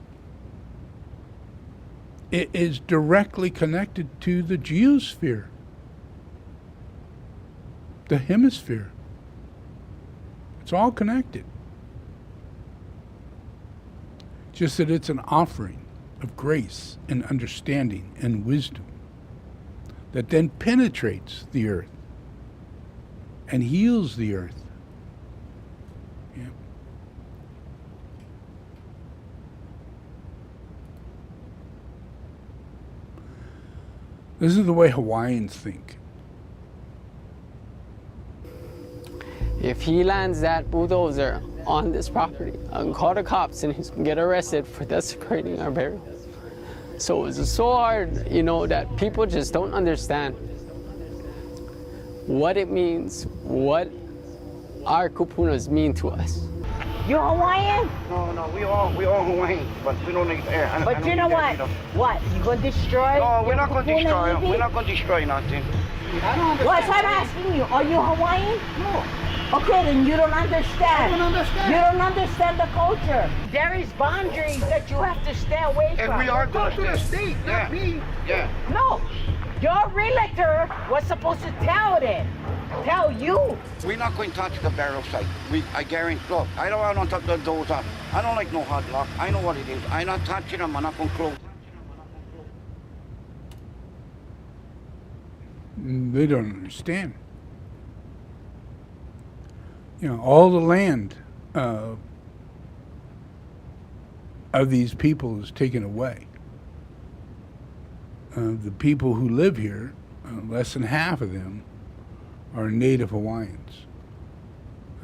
It is directly connected to the geosphere, the hemisphere. It's all connected. Just that it's an offering of grace and understanding and wisdom that then penetrates the earth and heals the earth. Yeah. This is the way Hawaiians think. If he lands that bulldozer on this property, I can call the cops and he's gonna get arrested for desecrating our burial. So it's so hard, you know, that people just don't understand what it means, what our kupunas mean to us. You Hawaiian? No, we all Hawaiian, but we don't need air. But you know what? What? You gonna destroy? No, we're not gonna destroy. We're not gonna destroy nothing. What? I'm asking you. Are you Hawaiian? No. Okay, then you don't understand. I don't understand. You don't understand the culture. There is boundaries that you have to stay away from. And we are going to the state, not me. Yeah. No, your realtor was supposed to tell you. We're not going to touch the burial site. I guarantee. Look, I don't want to touch the doors up. I don't like no hot lock. I know what it is. I'm not touching them. I'm not going to close. They don't understand. You know, all the land of these people is taken away. The people who live here, less than half of them, are Native Hawaiians.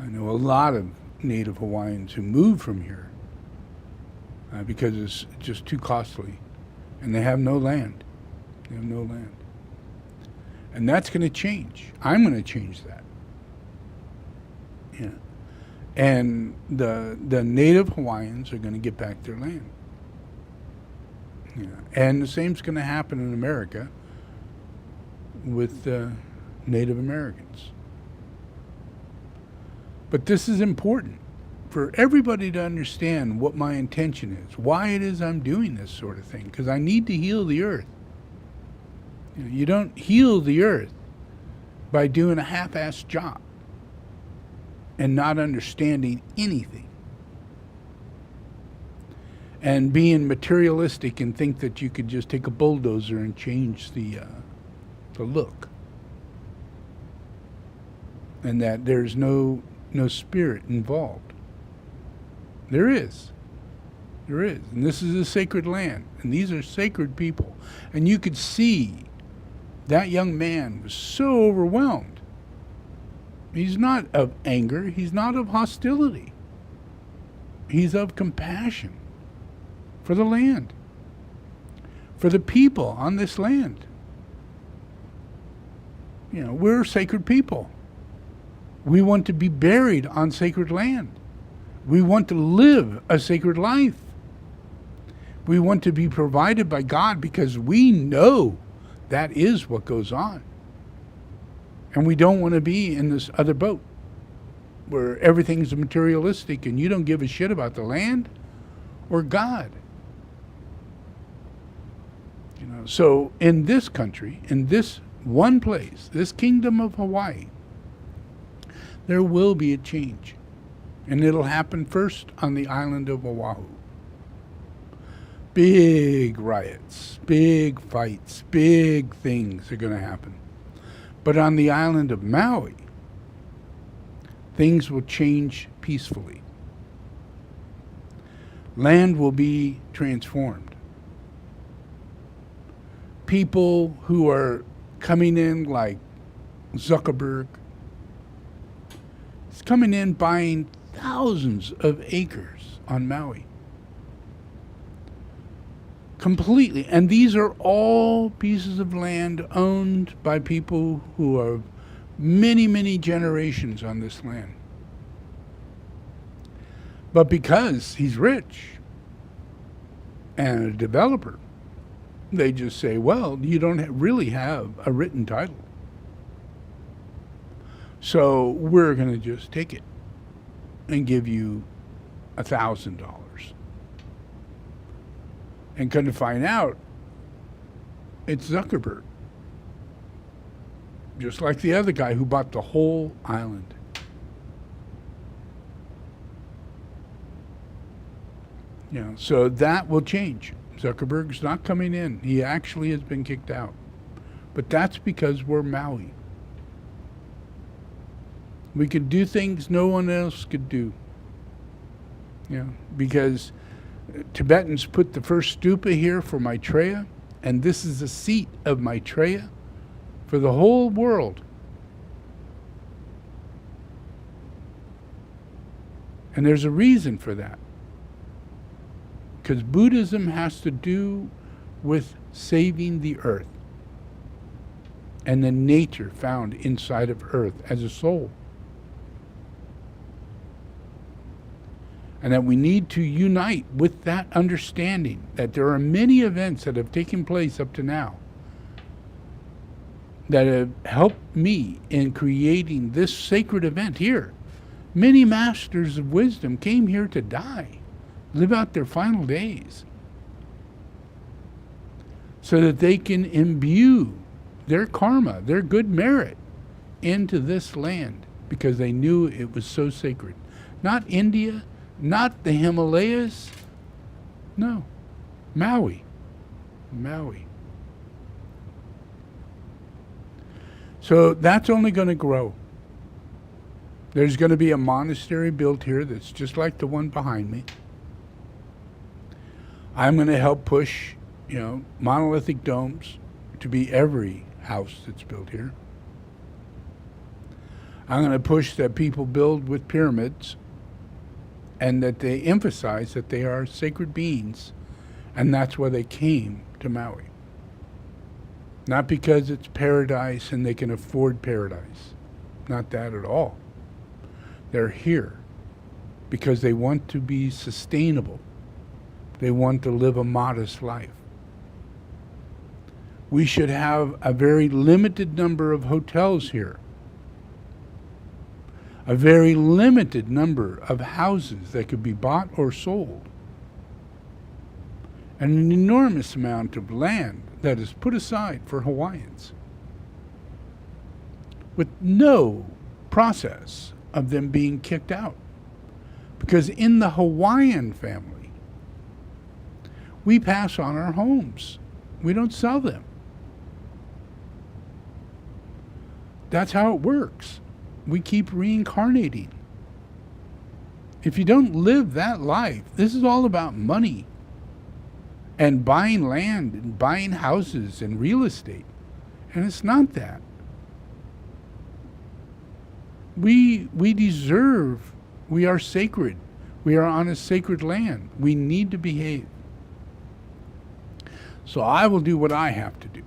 I know a lot of Native Hawaiians who moved from here because it's just too costly, and they have no land. They have no land. And that's going to change. I'm going to change that. Yeah. And the Native Hawaiians are going to get back their land. Yeah. And the same's going to happen in America with Native Americans. But this is important for everybody to understand what my intention is, why it is I'm doing this sort of thing, because I need to heal the earth. You know, you don't heal the earth by doing a half-assed job and not understanding anything and being materialistic and think that you could just take a bulldozer and change the look, and that there's no spirit involved. There is, and this is a sacred land, and these are sacred people, and you could see that young man was so overwhelmed. He's not of anger. He's not of hostility. He's of compassion for the land, for the people on this land. You know, we're sacred people. We want to be buried on sacred land. We want to live a sacred life. We want to be provided by God because we know that is what goes on. And we don't want to be in this other boat where everything's materialistic and you don't give a shit about the land or God. You know, so in this country, in this one place, this kingdom of Hawaii, there will be a change. And it'll happen first on the island of Oahu. Big riots, big fights, big things are going to happen. But on the island of Maui, things will change peacefully. Land will be transformed. People who are coming in like Zuckerberg, is coming in buying thousands of acres on Maui. Completely. And these are all pieces of land owned by people who are many, many generations on this land. But because he's rich and a developer, they just say, well, you don't really have a written title. So we're going to just take it and give you $1,000. And come to find out, it's Zuckerberg. Just like the other guy who bought the whole island. You know, so that will change. Zuckerberg's not coming in. He actually has been kicked out. But that's because we're Maui. We could do things no one else could do. You know, because Tibetans put the first stupa here for Maitreya, And this is the seat of Maitreya for the whole world. And there's a reason for that. Because Buddhism has to do with saving the earth and the nature found inside of earth as a soul. And that we need to unite with that understanding that there are many events that have taken place up to now that have helped me in creating this sacred event here. Many masters of wisdom came here to die, live out their final days, so that they can imbue their karma, their good merit, into this land, because they knew it was so sacred. Not India, not the Himalayas, no, Maui. So that's only going to grow. There's going to be a monastery built here that's just like the one behind me. I'm going to help push, monolithic domes to be every house that's built here. I'm going to push that people build with pyramids and that they emphasize that they are sacred beings, and that's why they came to Maui. Not because it's paradise and they can afford paradise. Not that at all. They're here because they want to be sustainable. They want to live a modest life. We should have a very limited number of hotels here. A very limited number of houses that could be bought or sold. And an enormous amount of land that is put aside for Hawaiians, with no process of them being kicked out. Because in the Hawaiian family, we pass on our homes. We don't sell them. That's how it works. We keep reincarnating. If you don't live that life, this is all about money and buying land and buying houses and real estate. And it's not that. We deserve, we are sacred. We are on a sacred land. We need to behave. So I will do what I have to do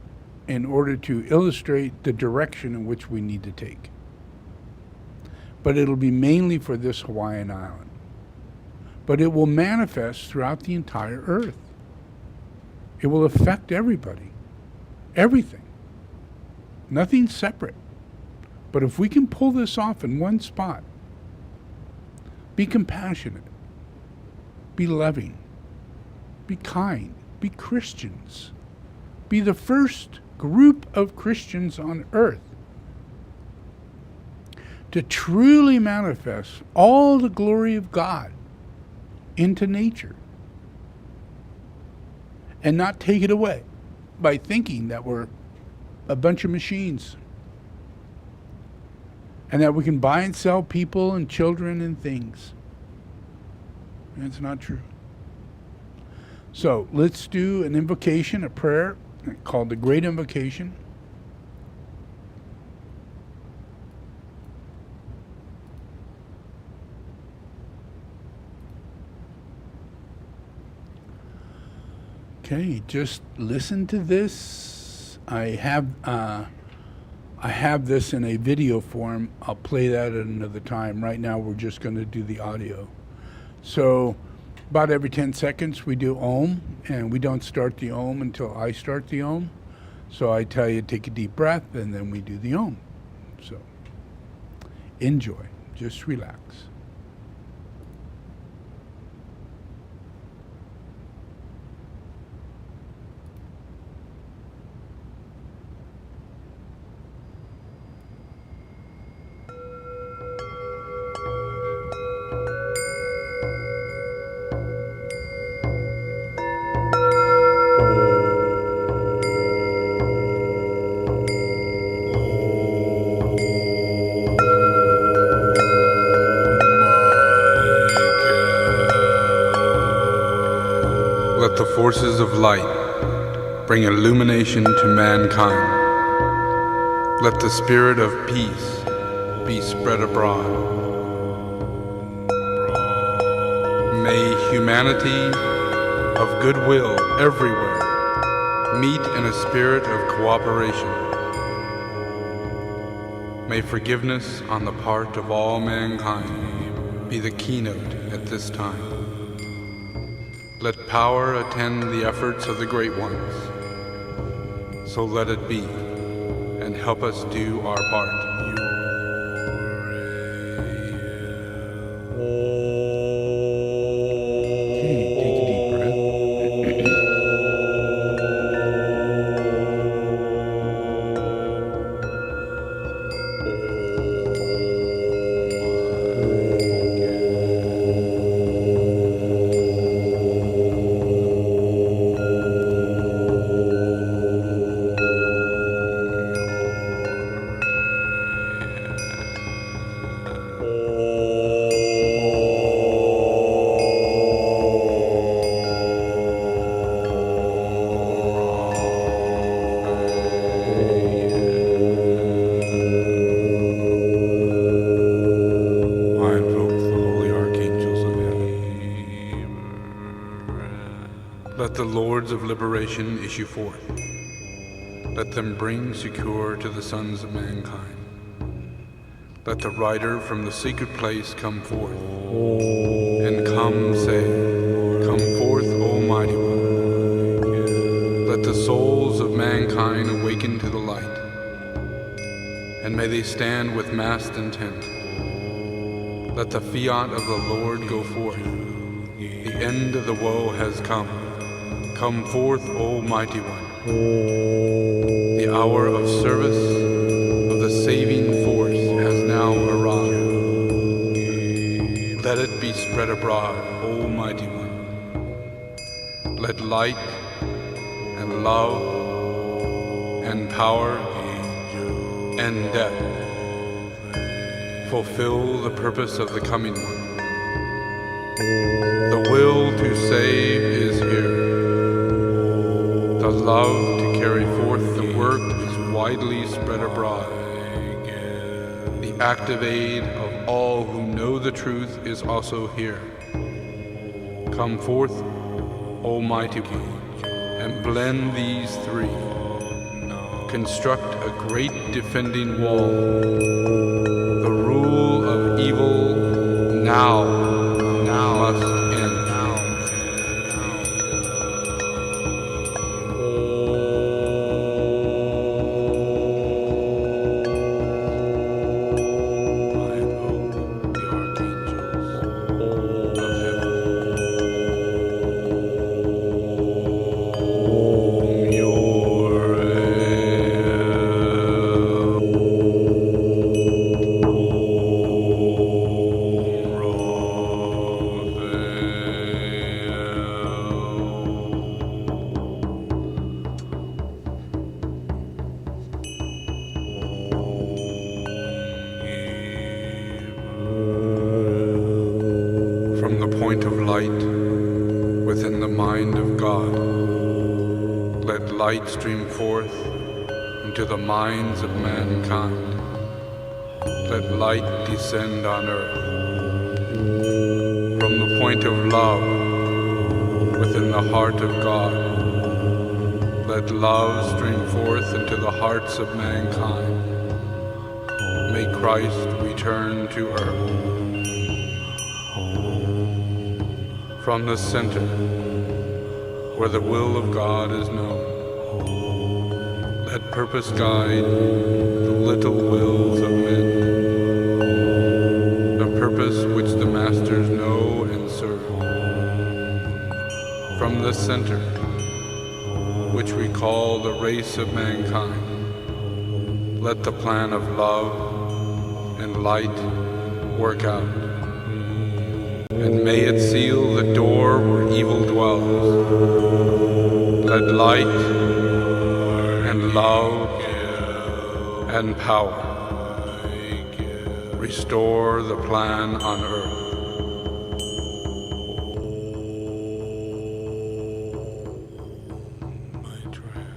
in order to illustrate the direction in which we need to take. But it'll be mainly for this Hawaiian island. But it will manifest throughout the entire earth. It will affect everybody. Everything. Nothing separate. But if we can pull this off in one spot, be compassionate, be loving, be kind, be Christians, be the first group of Christians on earth to truly manifest all the glory of God into nature and not take it away by thinking that we're a bunch of machines and that we can buy and sell people and children and things. And it's not true. So let's do an invocation, a prayer called the Great Invocation. Okay, just listen to this. I have this in a video form. I'll play that at another time. Right now we're just going to do the audio. So about every 10 seconds we do Om, and we don't start the Om until I start the Om. So I tell you take a deep breath and then we do the Om. So enjoy, just relax. Let the forces of light bring illumination to mankind. Let the spirit of peace be spread abroad. May humanity of goodwill everywhere meet in a spirit of cooperation. May forgiveness on the part of all mankind be the keynote at this time. Let power attend the efforts of the great ones. So let it be, and help us do our part. Okay, take a deep breath. Let the Lords of Liberation issue forth. Let them bring succor to the sons of mankind. Let the rider from the secret place come forth, and come say, "Come forth, O Mighty One." Let the souls of mankind awaken to the light, and may they stand with massed intent. Let the fiat of the Lord go forth. The end of the woe has come. Come forth, O Mighty One. The hour of service of the saving force has now arrived. Let it be spread abroad, O Mighty One. Let light and love and power and death fulfill the purpose of the coming one. The will to save is here. The love to carry forth the work is widely spread abroad. The active aid of all who know the truth is also here. Come forth, O Mighty One, and blend these three. Construct a great defending wall. The rule of evil now must end. From the point of light within the mind of God, let light stream forth into the minds of mankind. Let light descend on earth. From the point of love within the heart of God, let love stream forth into the hearts of mankind. May Christ return to earth. From the center, where the will of God is known, let purpose guide the little wills of men, the purpose which the masters know and serve. From the center, which we call the race of mankind, let the plan of love and light work out. And may it seal the door where evil dwells. Let light and love and power restore the plan on earth. Maitreya.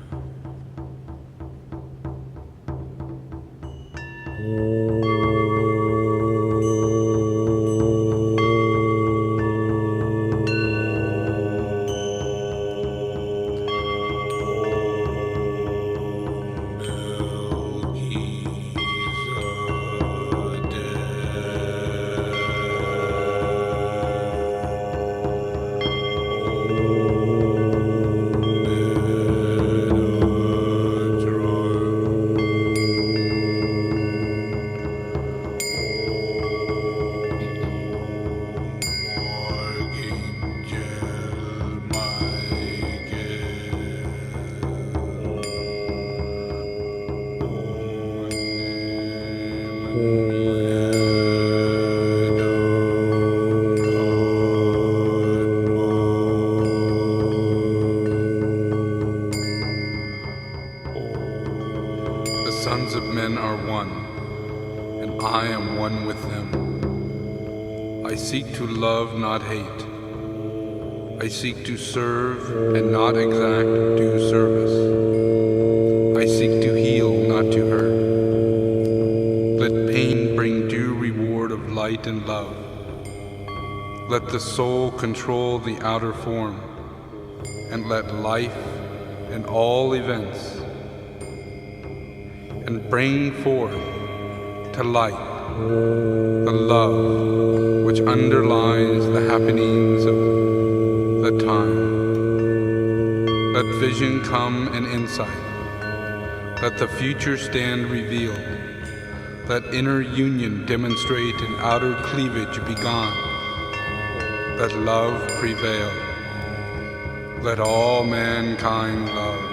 I seek to love, not hate. I seek to serve and not exact due service. I seek to heal, not to hurt. Let pain bring due reward of light and love. Let the soul control the outer form, and let life and all events and bring forth to light the love which underlies the happenings of the time. Let vision come and insight. Let the future stand revealed. Let inner union demonstrate and outer cleavage be gone. Let love prevail. Let all mankind love.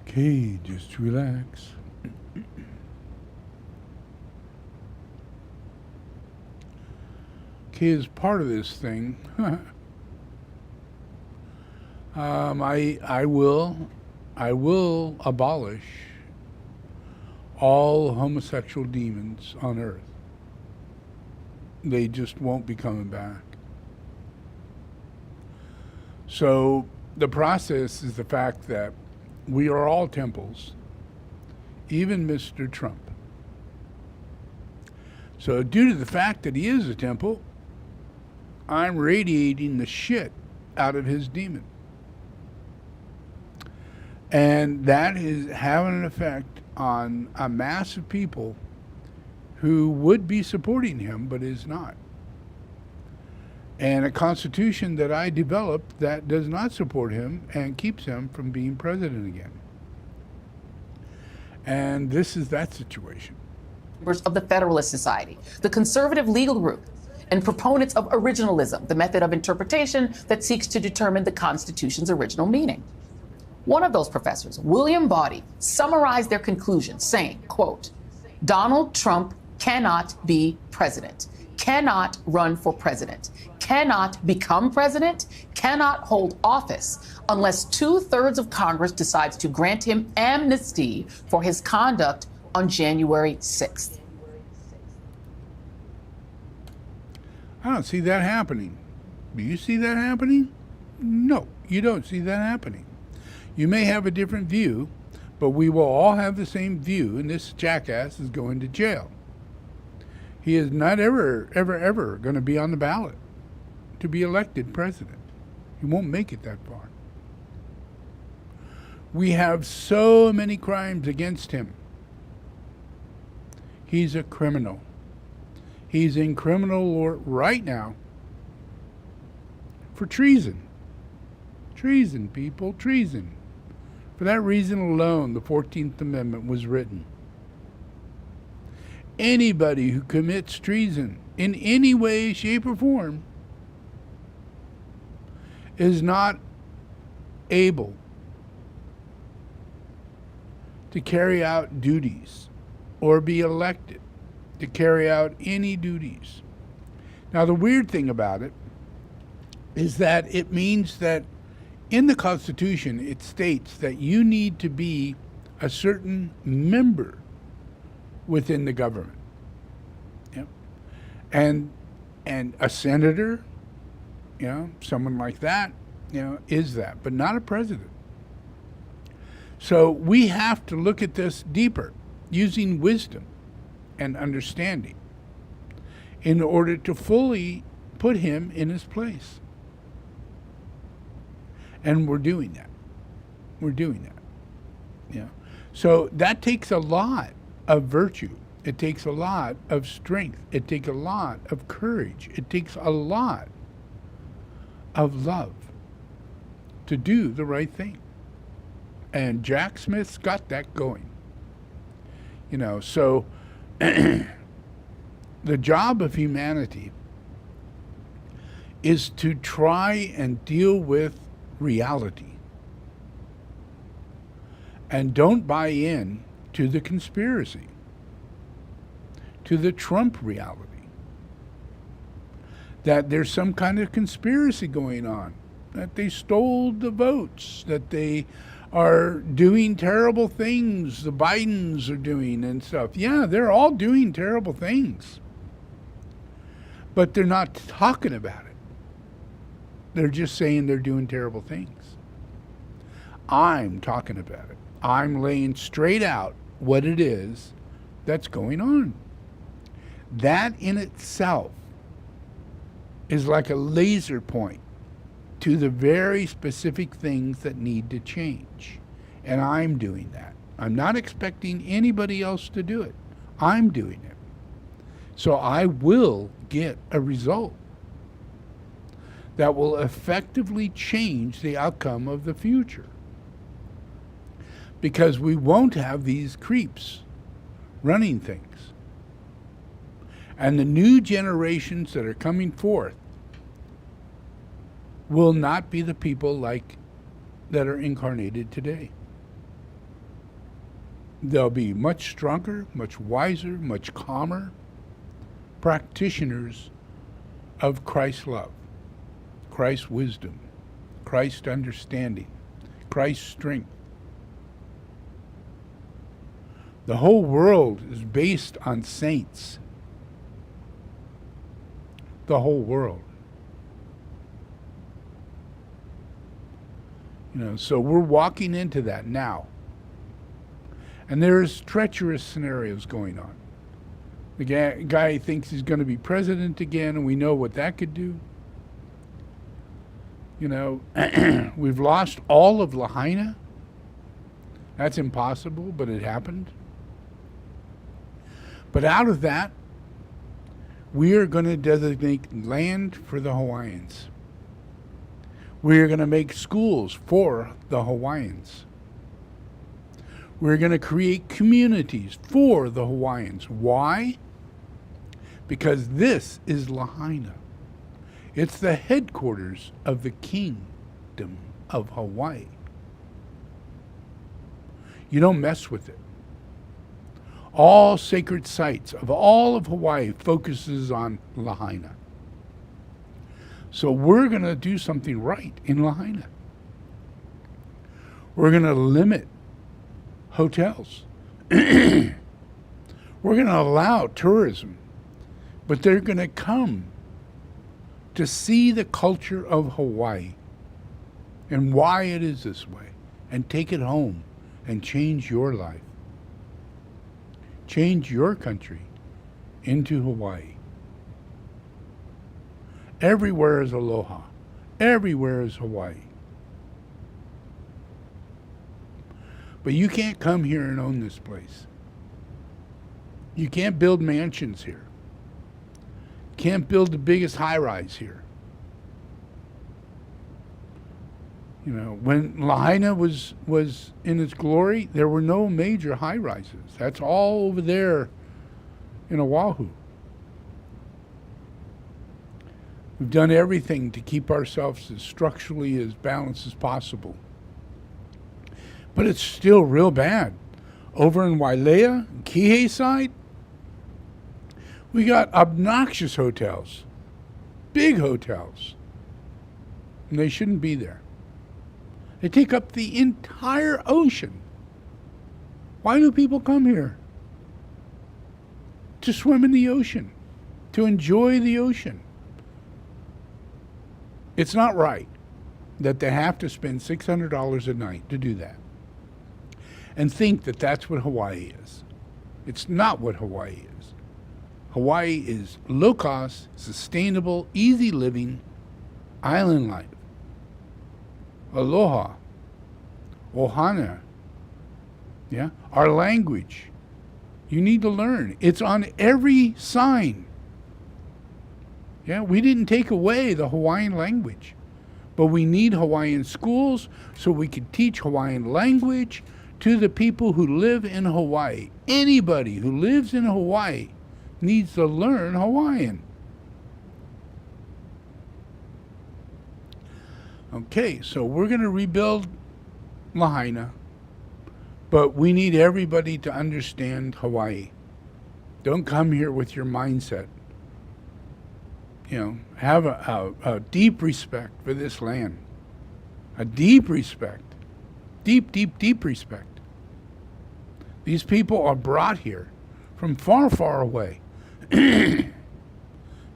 Okay, just relax. Okay, as part of this thing, I will abolish all homosexual demons on earth. They just won't be coming back. So the process is the fact that we are all temples, even Mr. Trump. So due to the fact that he is a temple, I'm radiating the shit out of his demon. And that is having an effect on a mass of people who would be supporting him but is not. And a constitution that I developed that does not support him and keeps him from being president again. And this is that situation. Members of the Federalist Society, the conservative legal group, and proponents of originalism, the method of interpretation that seeks to determine the Constitution's original meaning. One of those professors, William Bawdy, summarized their conclusions saying, quote, Donald Trump cannot be president, cannot run for president, cannot become president, cannot hold office unless 2/3 of Congress decides to grant him amnesty for his conduct on January 6th. I don't see that happening. Do you see that happening? No, you don't see that happening. You may have a different view, but we will all have the same view, and this jackass is going to jail. He is not ever going to be on the ballot to be elected president. He won't make it that far. We have so many crimes against him. He's a criminal. He's in criminal law right now for treason. Treason, people, treason. For that reason alone, the 14th Amendment was written. Anybody who commits treason in any way, shape, or form is not able to carry out duties or be elected to carry out any duties. Now, the weird thing about it is that it means that in the Constitution, it states that you need to be a certain member within the government. Yep. And a senator, someone like that, is that, but not a president. So we have to look at this deeper, using wisdom and understanding. in order to fully put him in his place. And we're doing that. We're doing that. Yeah. So that takes a lot of virtue. It takes a lot of strength. It takes a lot of courage. It takes a lot of love to do the right thing. And Jack Smith's got that going. You know, so the job of humanity is to try and deal with reality. And don't buy in to the conspiracy, to the Trump reality, that there's some kind of conspiracy going on, that they stole the votes, that they are doing terrible things, the Bidens are doing and stuff. Yeah, they're all doing terrible things. But they're not talking about it. They're just saying they're doing terrible things. I'm talking about it. I'm laying straight out what it is that's going on. That in itself is like a laser point to the very specific things that need to change. And I'm doing that. I'm not expecting anybody else to do it. I'm doing it. So I will get a result that will effectively change the outcome of the future. Because we won't have these creeps running things. And the new generations that are coming forth will not be the people like that are incarnated today. They'll be much stronger, much wiser, much calmer practitioners of Christ's love, Christ's wisdom, Christ's understanding, Christ's strength. The whole world is based on saints. The whole world. You know, so we're walking into that now. And there's treacherous scenarios going on. The guy thinks he's going to be president again, and we know what that could do. You know, we've lost all of Lahaina. That's impossible, but it happened. But out of that, we are going to designate land for the Hawaiians. We are going to make schools for the Hawaiians. We're going to create communities for the Hawaiians. Why? Because this is Lahaina. It's the headquarters of the Kingdom of Hawaii. You don't mess with it. All sacred sites of all of Hawaii focuses on Lahaina. So we're going to do something right in Lahaina. We're going to limit hotels. We're going to allow tourism, but they're going to come to see the culture of Hawaii and why it is this way, and take it home and change your life. Change your country into Hawaii. Everywhere is aloha. Everywhere is Hawaii. But you can't come here and own this place. You can't build mansions here. You can't build the biggest high-rise here. You know, when Lahaina was in its glory, there were no major high-rises. That's all over there in Oahu. We've done everything to keep ourselves as structurally as balanced as possible. But it's still real bad. Over in Wailea, Kihei side, we got obnoxious hotels. Big hotels. And they shouldn't be there. They take up the entire ocean. Why do people come here? To swim in the ocean. To enjoy the ocean. It's not right that they have to spend $600 a night to do that and think that that's what Hawaii is. It's not what Hawaii is. Hawaii is low cost, sustainable, easy living, island life. Aloha. Ohana. Yeah? Our language. You need to learn. It's on every sign. Yeah, we didn't take away the Hawaiian language, but we need Hawaiian schools so we can teach Hawaiian language to the people who live in Hawaii. Anybody who lives in Hawaii needs to learn Hawaiian. Okay, so we're going to rebuild Lahaina, but we need everybody to understand Hawaii. Don't come here with your mindset. You know, have a deep respect for this land. A deep respect. Deep, deep, deep respect. These people are brought here from far, far away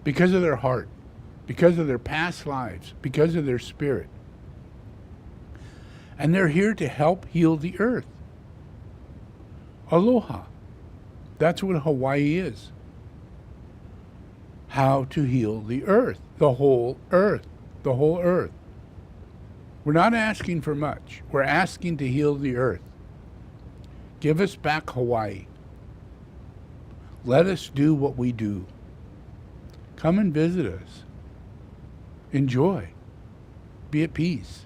because of their heart, because of their past lives, because of their spirit. And they're here to help heal the earth. Aloha. That's what Hawaii is. How to heal the earth, the whole earth, the whole earth. We're not asking for much. We're asking to heal the earth. Give us back Hawaii. Let us do what we do. Come and visit us. Enjoy. Be at peace.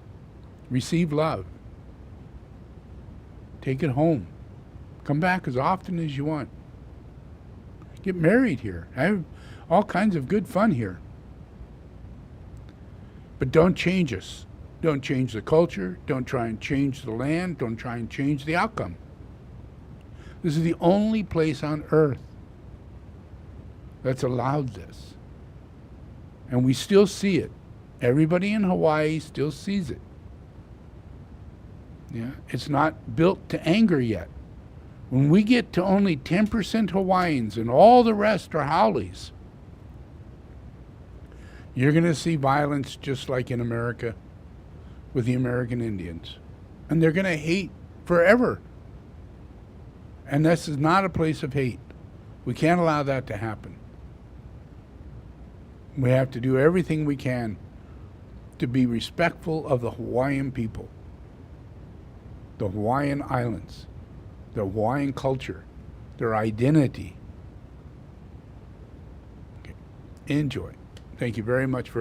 Receive love. Take it home. Come back as often as you want. Get married here. Have all kinds of good fun here. But don't change us. Don't change the culture. Don't try and change the land. Don't try and change the outcome. This is the only place on earth that's allowed this. And we still see it. Everybody in Hawaii still sees it. Yeah, it's not built to anger yet. When we get to only 10% Hawaiians and all the rest are haoles, you're going to see violence just like in America with the American Indians. And they're going to hate forever. And this is not a place of hate. We can't allow that to happen. We have to do everything we can to be respectful of the Hawaiian people, the Hawaiian Islands, the Hawaiian culture, their identity. Okay. Enjoy. Thank you very much for